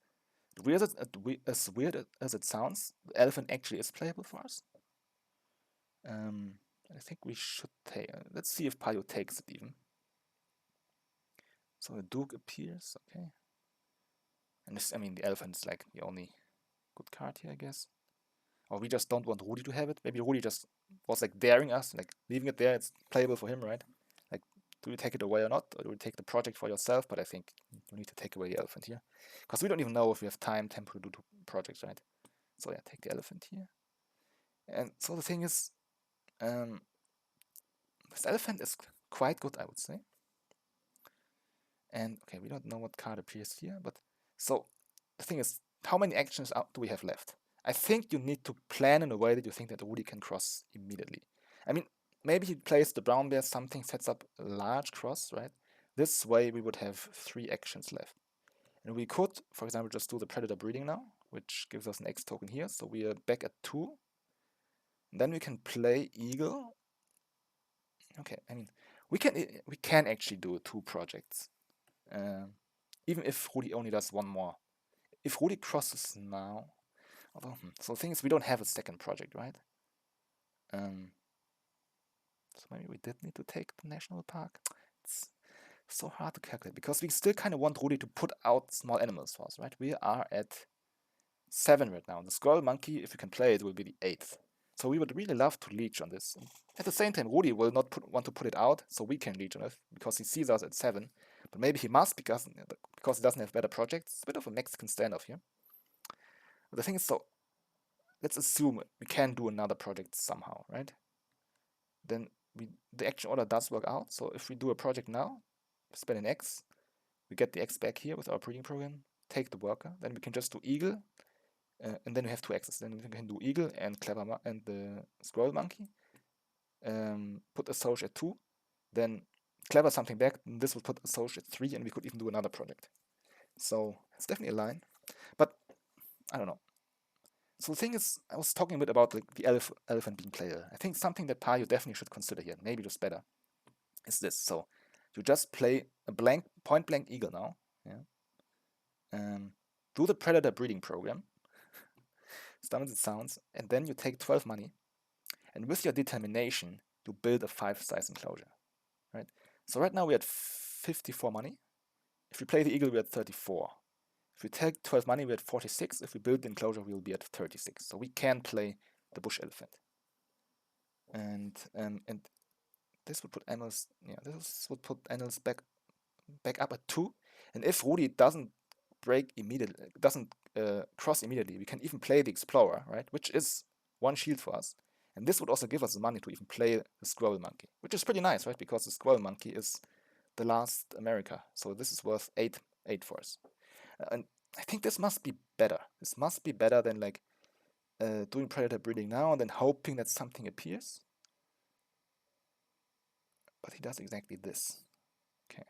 as weird as it sounds, the elephant actually is playable for us. I think we should take. Let's see if Payo takes it even. So the Duke appears, okay. And this, I mean, the elephant is like the only good card here, I guess. Or we just don't want Rudi to have it. Maybe Rudi just was like daring us, like leaving it there. It's playable for him, right? Like, do you take it away or not? Or do you take the project for yourself? But I think you need to take away the elephant here. Because we don't even know if we have tempo to do 2 projects, right? So yeah, take the elephant here. And so the thing is, this elephant is quite good, I would say. And okay, we don't know what card appears here, but so the thing is, how many actions do we have left? I think you need to plan in a way that you think that Rudi can cross immediately. I mean, maybe he plays the brown bear, something sets up a large cross, right? This way we would have 3 actions left. And we could, for example, just do the predator breeding now, which gives us an X token here. So we are back at 2. And then we can play eagle. Okay, I mean, we can actually do 2 projects. Even if Rudi only does 1 more. If Rudi crosses now, although, so the thing is, we don't have a second project, right? So maybe we did need to take the national park. It's so hard to calculate because we still kind of want Rudi to put out small animals for us, right? We are at 7 right now. The squirrel monkey, if we can play it, will be the 8th. So we would really love to leech on this. At the same time, Rudi will not want to put it out, so we can leech on it because he sees us at 7. But maybe he must because he doesn't have better projects. It's a bit of a Mexican standoff here. But the thing is, so let's assume we can do another project somehow, right? Then the action order does work out. So if we do a project now, spend an X, we get the X back here with our breeding program, take the worker, then we can just do eagle, and then we have 2 X's. Then we can do eagle and clever and the squirrel monkey. Put associate 2, then clever something back. This would put associate 3, and we could even do another project. So it's definitely a line, but I don't know. So the thing is, I was talking a bit about the elephant being playable. I think something that Payo definitely should consider here, maybe just better, is this. So you just play a point blank eagle now. Yeah. Do the predator breeding program. As dumb as it sounds, and then you take 12 money, and with your determination, you build a 5-size enclosure. Right. So right now we're at 54 money. If we play the eagle, we're at 34. If we take 12 money, we're at 46. If we build the enclosure, we'll be at 36. So we can play the bush elephant. And this would put animals, this would put animals back up at 2. And if Rudi doesn't break immediately, doesn't cross immediately, we can even play the explorer, right? Which is 1 shield for us. And this would also give us the money to even play the squirrel monkey, which is pretty nice, right? Because the squirrel monkey is the last America. So this is worth 8 for us. And I think this must be better. This must be better than like doing predator breeding now and then hoping that something appears. But he does exactly this. Okay.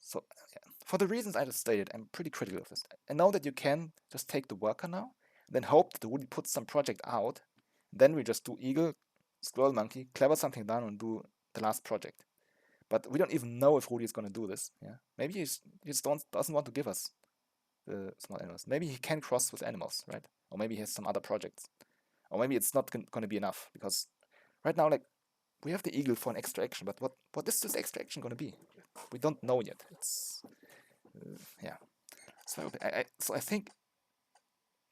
So yeah. For the reasons I just stated, I'm pretty critical of this. I know that you can just take the worker now, then hope that Rudi puts some project out. Then we just do eagle, squirrel monkey, clever something down and do the last project. But we don't even know if Rudi is going to do this. Yeah. Maybe he just doesn't want to give us the small animals. Maybe he can cross with animals, right? Or maybe he has some other projects. Or maybe it's not going to be enough because right now, like, we have the eagle for an extra action, but what is this extra action going to be? We don't know yet. It's yeah. So I think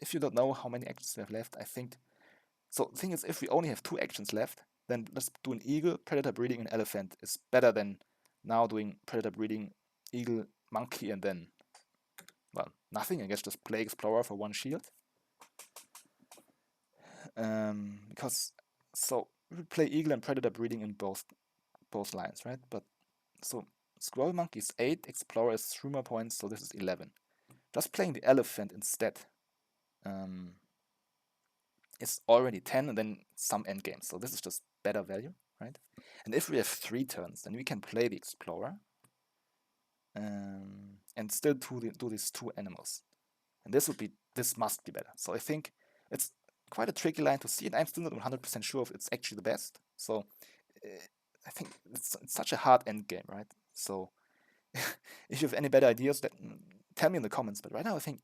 if you don't know how many actions we have left, I think so. The thing is, if we only have 2 actions left, then let's do an eagle, predator breeding, and elephant is better than now doing predator breeding, eagle, monkey, and then, well, nothing. I guess just play explorer for 1 shield. Because so we would play eagle and predator breeding in both lines, right? But so scroll monkey is 8, explorer is 3 more points, so this is 11. Just playing the elephant instead is already 10, and then some endgame. So this is just better value, right? And if we have 3 turns, then we can play the explorer and still do these 2 animals. And this must be better. So I think it's quite a tricky line to see, and I'm still not 100% sure if it's actually the best. So I think it's such a hard end game, right? So if you have any better ideas, tell me in the comments. But right now, I think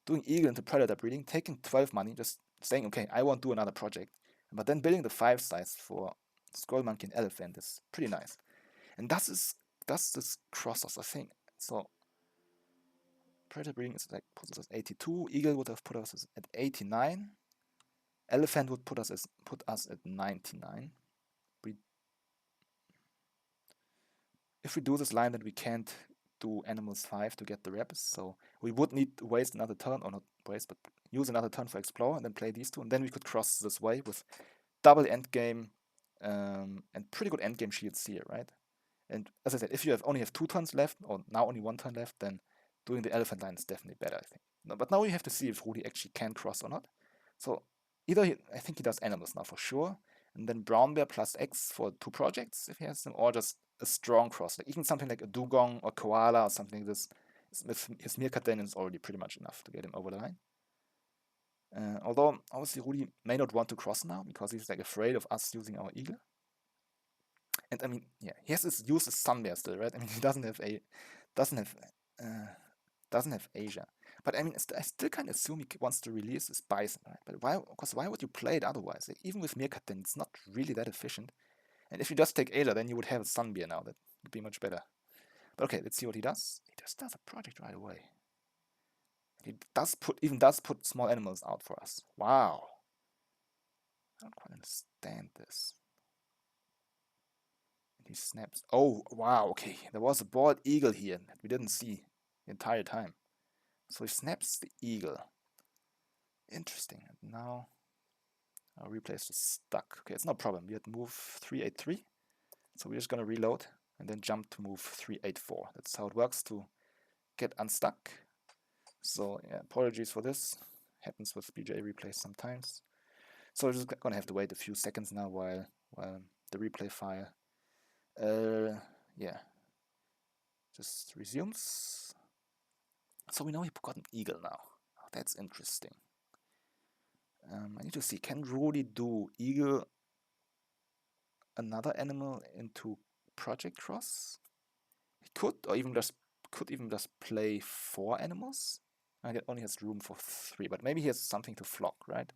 doing eagle into predator breeding, taking 12 money, just saying, okay, I won't do another project, but then building the 5 size for scroll monkey and elephant is pretty nice. And does this cross us, I think. So predator breeding is like puts us at 82. Eagle would have put us at 89. Elephant would put us at 99. If we do this line, then we can't do animals 5 to get the reps, so we would need to waste another turn, or not waste, but use another turn for explore, and then play these 2, and then we could cross this way with double endgame and pretty good endgame shields here, right? And as I said, if you only have 2 turns left, or now only 1 turn left, then doing the elephant line is definitely better, I think. No, but now we have to see if Rudi actually can cross or not. So either I think he does animals now for sure, and then brown bear plus X for 2 projects if he has them, or just a strong cross, like even something like a dugong or koala or something like this. With his meerkat then is already pretty much enough to get him over the line. Although obviously Rudi may not want to cross now because he's like afraid of us using our eagle. And I mean, yeah, he has his use his sun bear still, right? I mean, he doesn't have Asia. But I mean, I still kind of assume he wants to release his bison, right? But why? Because why would you play it otherwise? Like, even with meerkat, then it's not really that efficient. And if you just take Asia, then you would have a sun bear now. That would be much better. But okay, let's see what he does. He just does a project right away. He does put small animals out for us. Wow. I don't quite understand this. And he snaps. Oh, wow, okay. There was a bald eagle here that we didn't see the entire time. So he snaps the eagle. Interesting. And now our replay is just stuck. Okay, it's no problem. We had move 383. So we're just gonna reload and then jump to move 384. That's how it works to get unstuck. So yeah, apologies for this. Happens with BJ replays sometimes. So we're just gonna have to wait a few seconds now while the replay file yeah, just resumes. So we know he got an eagle now. Oh, that's interesting. I need to see, can Rudi do eagle another animal into project cross? He could, or even just play 4 animals. It only has room for 3, but maybe he has something to flock, right?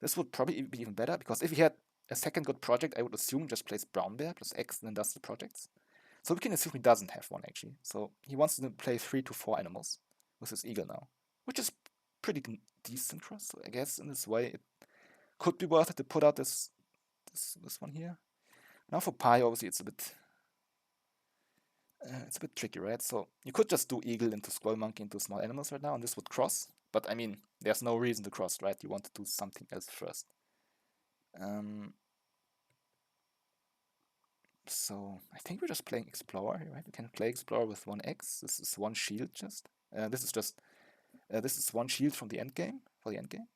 This would probably be even better, because if he had a second good project, I would assume just plays brown bear plus X and then does the projects. So we can assume he doesn't have one actually. So he wants to play 3 to 4 animals with his eagle now, which is pretty decent cross. So I guess in this way it could be worth it to put out this one here. Now for Pi, obviously it's a bit tricky, right? So you could just do eagle into squirrel monkey into small animals right now, and this would cross. But I mean, there's no reason to cross, right? You want to do something else first. So I think we're just playing explorer here, right? We can play explorer with 1x. This is 1 shield just. This is 1 shield from the end game for the end game,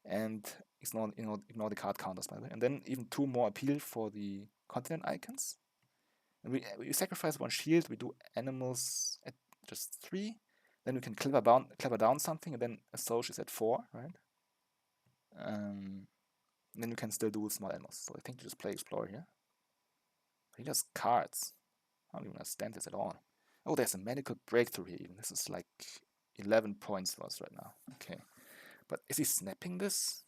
and ignore the card counters, by the way. And then even 2 more appeal for the continent icons. And we sacrifice 1 shield. We do animals at just 3. Then we can clever down something, and then Assoc is at 4, right? And then we can still do small animals. So I think you just play explorer here. He does cards. I don't even understand this at all. Oh, there's a medical breakthrough here even. This is like 11 points for us right now. Okay. But is he snapping this?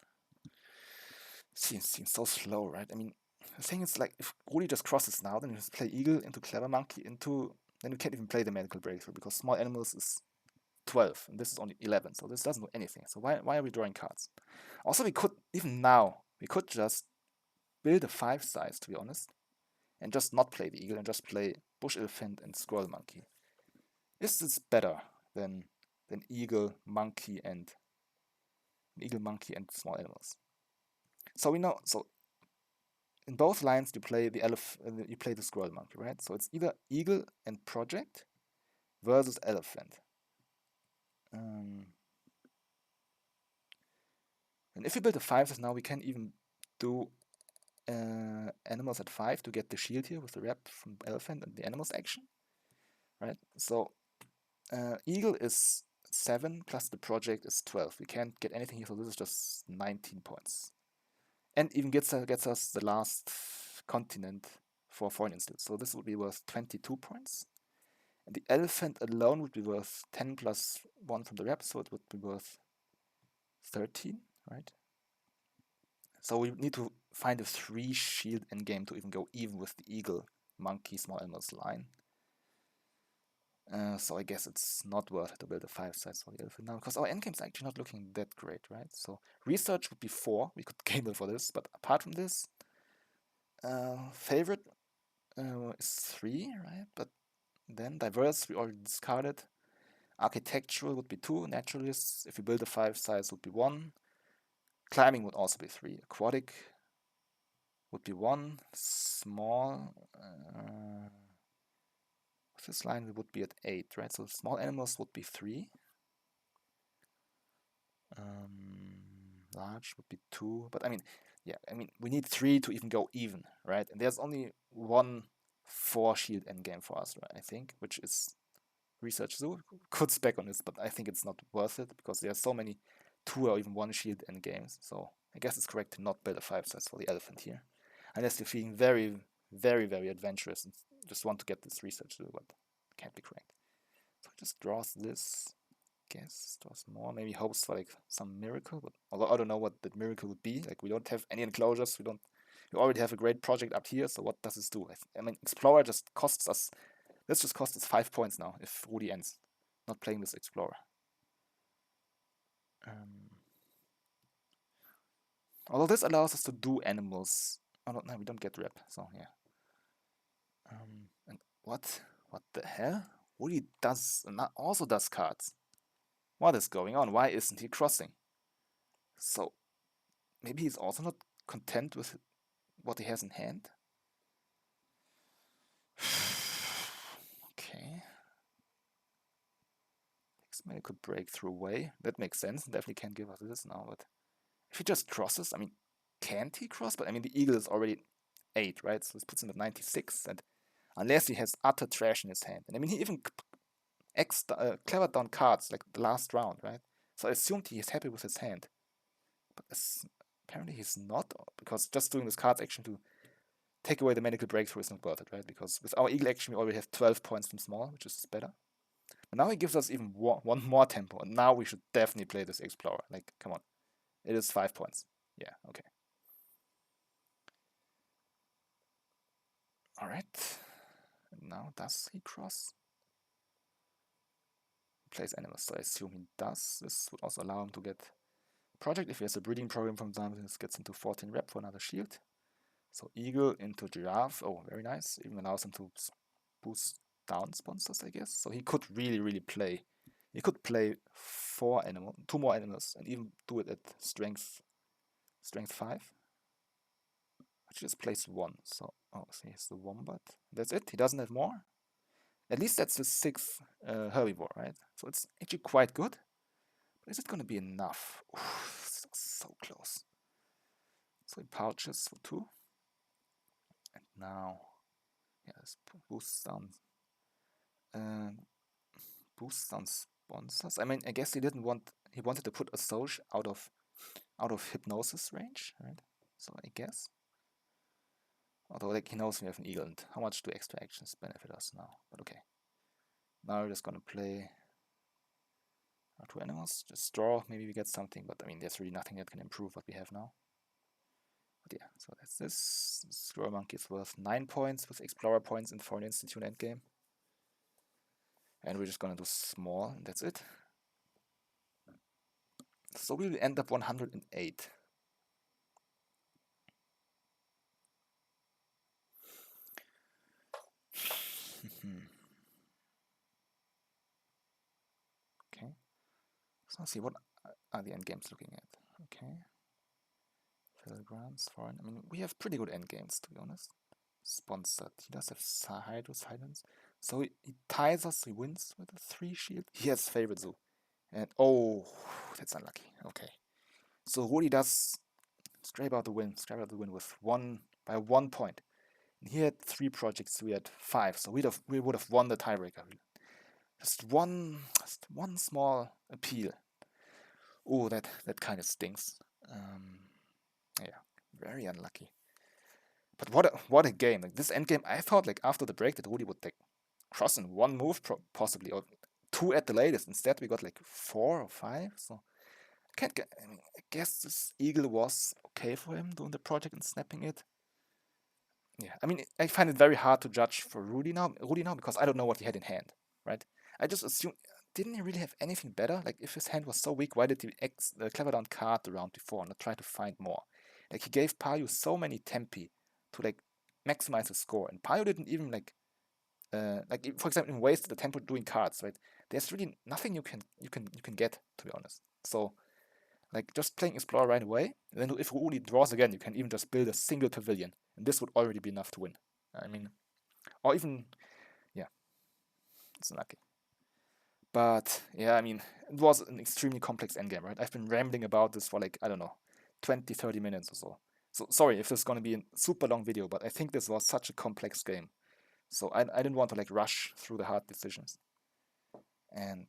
Seems so slow, right? I mean, the thing is, like, if Rudi just crosses now, then you just play eagle into clever monkey into... Then you can't even play the medical breakthrough because small animals is 12, and this is only 11, so this doesn't do anything. So why are we drawing cards? Also, we could, even now, we could just build a 5 size, to be honest, and just not play the eagle and just play bush elephant and squirrel monkey. Is this better than eagle, monkey, and small animals? So we know, so in both lines you play you play the squirrel monkey, right? So it's either eagle and project versus elephant. And if we build a 5 size now, we can even do animals at 5 to get the shield here with the rep from elephant and the animals action, right? So eagle is 7 plus the project is 12. We can't get anything here, so this is just 19 points. And even gets us the last continent for foreign institute. So this would be worth 22 points. And the elephant alone would be worth 10 plus 1 from the rep, so it would be worth 13, right? So we need to find a 3 shield endgame to even go even with the eagle, monkey, small animals line. So I guess it's not worth it to build a 5 size for the elephant now, because our endgame is actually not looking that great, right? So research would be 4, we could game it for this, but apart from this, favorite is 3, right? But then diverse we already discarded. Architectural would be 2, naturalist, if we build a 5 size, would be 1. Climbing would also be 3. Aquatic would be 1. Small, this line we would be at 8, right? So small animals would be 3. Large would be 2. But I mean, yeah, I mean, we need 3 to even go even, right? And there's only one 4 shield endgame for us, right? I think, which is research zoo. Could spec on this, but I think it's not worth it because there are so many 2 or even 1 shield endgames. So I guess it's correct to not build a 5 size for the elephant here, unless you're feeling very, very, very adventurous and just want to get this research zoo, but can't be correct. So it just draws this. Guess draws more. Maybe hopes for like some miracle, but although I don't know what that miracle would be. Like we don't have any enclosures. We already have a great project up here. So what does this do? I mean, Explorer just costs us. This just costs us 5 points now if Rudy ends not playing this Explorer. Although this allows us to do animals. Oh no, we don't get rep. So yeah. And what the hell? Rudy also does cards. What is going on? Why isn't he crossing? So maybe he's also not content with what he has in hand. Okay. Maybe could break through way. That makes sense. Definitely can't give us this now, but if he just crosses, I mean, can't he cross? But I mean, the eagle is already 8, right? So this puts him at 96, and unless he has utter trash in his hand. And I mean, he even clevered down cards like the last round, right? So I assumed he is happy with his hand. But apparently he's not, because just doing this cards action to take away the medical breakthrough is not worth it, right? Because with our eagle action, we already have 12 points from small, which is better. But now he gives us even one more tempo, and now we should definitely play this Explorer. Like, come on. It is 5 points. Yeah, okay. Alright. Now, does he cross? Plays animals, so I assume he does. This would also allow him to get project. If he has a breeding program, for example, this gets into 14 rep for another shield. So eagle into giraffe. Oh, very nice. Even allows him to boost down sponsors, I guess. So he could really play. He could play 2 more animals, and even do it at strength 5. But he just plays 1. So he has the wombat. That's it. He doesn't have more. At least that's the 6th herbivore, right? So it's actually quite good. But is it going to be enough? Oof, so close. So he pouches for 2. And now, yeah, this boosts down sponsors. I mean, I guess he wanted to put a Soch out of hypnosis range, right? So I guess. Although like he knows we have an eagle, and how much do extra actions benefit us now? But okay. Now we're just gonna play our 2 animals. Just draw, maybe we get something, but I mean there's really nothing that can improve what we have now. But yeah, so that's this. Squirrel Monkey is worth 9 points with Explorer points in Foreign Institute endgame. And we're just gonna do small, and that's it. So we will end up 108. Okay. So let's see, what are the endgames looking at? Okay. Filigrams, foreign. I mean, we have pretty good endgames, to be honest. Sponsored. He does have Hydro Silence. So he ties us, he wins with a 3 shield. He has favorite zoo. And oh, that's unlucky. Okay. So Rudi does scrape out the win with by 1 point. And he had 3 projects, we had 5. So we would have won the tiebreaker. Just one small appeal. Oh, that kind of stinks. Yeah, very unlucky. But what a game! Like this endgame, I thought like after the break that Rudi would like cross in 1 move possibly, or 2 at the latest. Instead, we got like 4 or 5. So I mean, I guess this eagle was okay for him doing the project and snapping it. Yeah, I mean, I find it very hard to judge for Rudi now because I don't know what he had in hand, right? I just assume, didn't he really have anything better? Like, if his hand was so weak, why did he clever down card the round before and not try to find more? Like, he gave Payu so many tempi to like maximize his score, and Payu didn't even like for example, in wasted the tempo doing cards, right? There's really nothing you can get, to be honest. So like just playing Explorer right away, and then if Rudi draws again, you can even just build a single pavilion, and this would already be enough to win. I mean, or even, yeah, it's unlucky. But yeah, I mean, it was an extremely complex endgame, right? I've been rambling about this for like, I don't know, 20, 30 minutes or so. So sorry if this is going to be a super long video, but I think this was such a complex game. So I didn't want to like rush through the hard decisions. And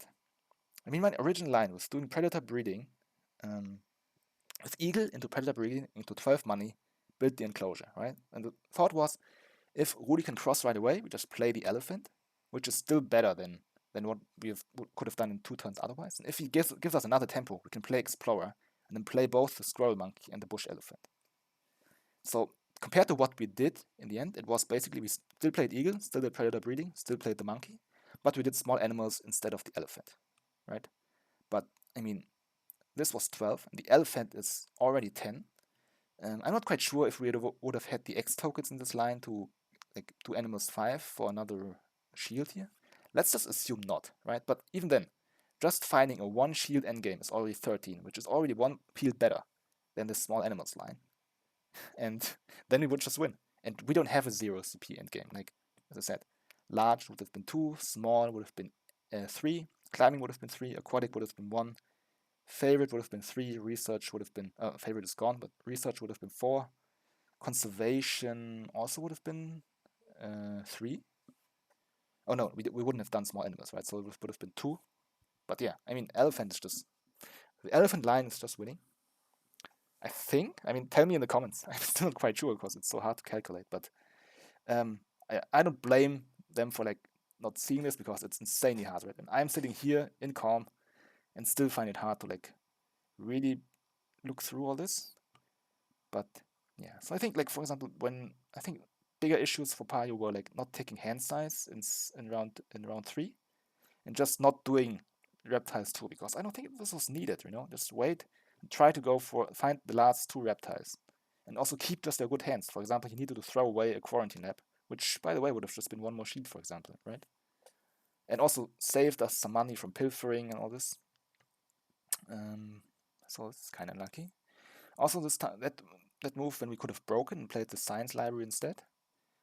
I mean, my original line was doing Predator breeding, with Eagle into Predator breeding into 12 money, build the enclosure, right? And the thought was, if Rudi can cross right away, we just play the elephant, which is still better than what we could have done in 2 turns otherwise. And if he gives us another tempo, we can play Explorer and then play both the Squirrel Monkey and the Bush Elephant. So compared to what we did in the end, it was basically we still played Eagle, still did Predator breeding, still played the Monkey, but we did small animals instead of the elephant, right? But I mean, this was 12, and the elephant is already 10. I'm not quite sure if we would have had the X tokens in this line to like do animals 5 for another shield here. Let's just assume not, right? But even then, just finding a 1 shield endgame is already 13, which is already 1 field better than the small animals line. And then we would just win. And we don't have a 0 CP endgame. Like, as I said, large would have been 2, small would have been 3, climbing would have been 3, aquatic would have been 1, favorite would have been 3, research would have been, favorite is gone, but research would have been 4, conservation also would have been 3. Oh no, we wouldn't have done small animals, right? So it would have been 2. But yeah, I mean, elephant is just, the elephant line is just winning. I think. I mean, tell me in the comments. I'm still not quite sure because it's so hard to calculate. But I don't blame them for like not seeing this because it's insanely hard, right? And I'm sitting here in calm and still find it hard to like really look through all this. But yeah, so I think like for example, when I think bigger issues for Payo were like not taking hand size in round 3, and just not doing reptiles too, because I don't think this was needed. Just wait and try to find the last 2 reptiles, and also keep just their good hands. For example, he needed to throw away a quarantine lab, which by the way would have just been 1 more shield, for example, right? And also saved us some money from pilfering and all this. So it's kind of lucky. Also, this time that move when we could have broken and played the science library instead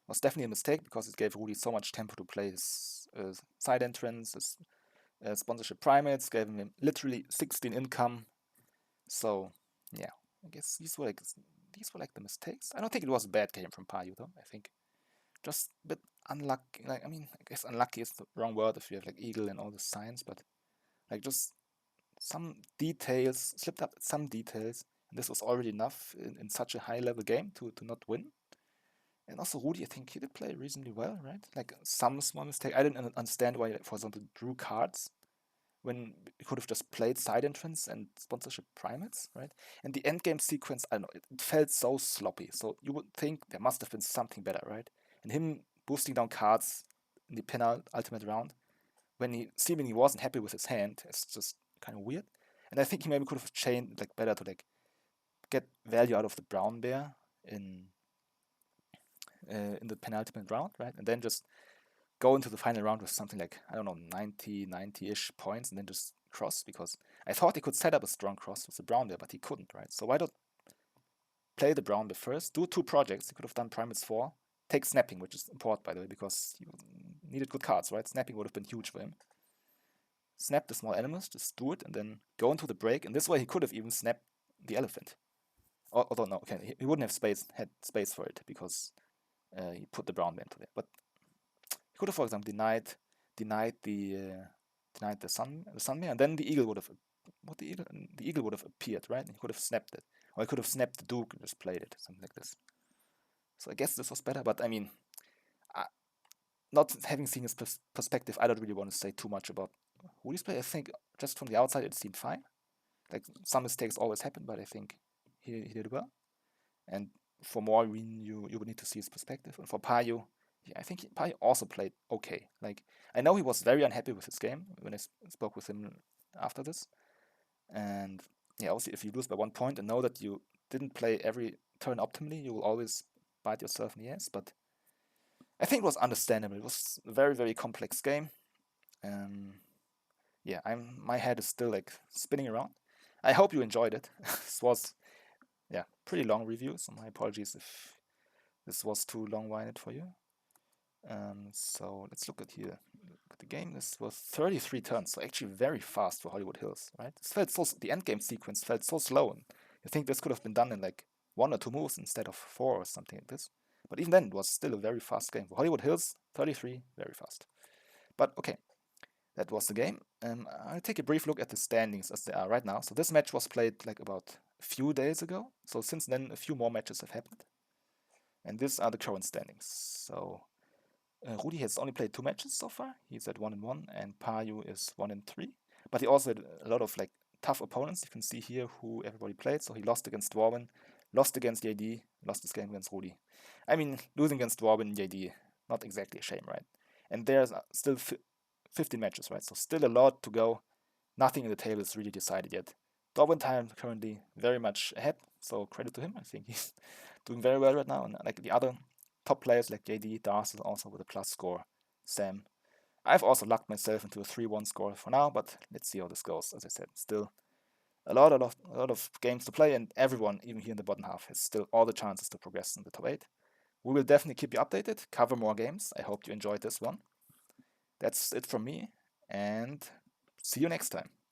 was definitely a mistake because it gave Rudi so much tempo to play his side entrance, his sponsorship primates, gave him literally 16 income. So yeah, I guess these were like the mistakes. I don't think it was a bad game from Payu though. I think just a bit unlucky. Like, I mean, I guess unlucky is the wrong word if you have like Eagle and all the science, but like just some details slipped up. Some details. And this was already enough in such a high level game to not win. And also Rudi, I think he did play reasonably well, right? Like some small mistake. I didn't understand why, for example, drew cards when we could have just played side entrance and sponsorship primates, right? And the endgame sequence, I don't know, it felt so sloppy. So you would think there must have been something better, right? And him boosting down cards in the ultimate round when he seemingly wasn't happy with his hand, it's just kind of weird. And I think he maybe could have chained like better to like get value out of the brown bear in the penultimate round, right? And then just go into the final round with something like, I don't know, 90-ish points and then just cross, because I thought he could set up a strong cross with the brown bear, but he couldn't, right? So why not play the brown bear first, do 2 projects? He could have done Primates 4, take snapping, which is important, by the way, because you needed good cards, right? Snapping would have been huge for him. Snap the small animals, just do it, and then go into the break. And this way he could have even snapped the elephant. Although, no, okay, he wouldn't have had space for it, because he put the brown bear into there. But he could have, for example, denied the sun bear, and then the eagle would have the eagle would have appeared, right? And he could have snapped it, or he could have snapped the duke and just played it, something like this. So I guess this was better, but I mean, not having seen his perspective, I don't really want to say too much about Rudi's play. I think just from the outside it seemed fine. Like, some mistakes always happen, but I think he did well. And for Maureen, you would need to see his perspective. And for Payu, yeah, I think Payu also played okay. Like, I know he was very unhappy with his game when I spoke with him after this. And yeah, obviously, if you lose by 1 point and know that you didn't play every turn optimally, you will always bite yourself in the ass. But I think it was understandable. It was a very, very complex game. Yeah, my head is still like spinning around. I hope you enjoyed it. This was, yeah, pretty long review, so my apologies if this was too long-winded for you. So let's look at here. Look at the game. This was 33 turns, so actually very fast for Hollywood Hills, right? This felt so, the end game sequence felt so slow, and I think this could have been done in like 1 or 2 moves instead of 4 or something like this. But even then, it was still a very fast game. For Hollywood Hills, 33, very fast. But okay, that was the game. I'll take a brief look at the standings as they are right now. So this match was played like about a few days ago. So since then, a few more matches have happened. And these are the current standings. So Rudi has only played 2 matches so far. He's at 1-1, and Payu is 1-3. But he also had a lot of like tough opponents. You can see here who everybody played. So he lost against Dwarven, lost against JD, lost this game against Rudi. I mean, losing against Dwarven and JD, not exactly a shame, right? And there's still 15 matches, right? So still a lot to go. Nothing in the table is really decided yet. Dwarven time currently very much ahead, so credit to him. I think he's doing very well right now. And like the other top players like JD, Darcy also with a plus score, Sam. I've also lucked myself into a 3-1 score for now, but let's see how this goes. As I said, still a lot of games to play, and everyone, even here in the bottom half, has still all the chances to progress in the top 8. We will definitely keep you updated, cover more games. I hope you enjoyed this one. That's it from me, and see you next time.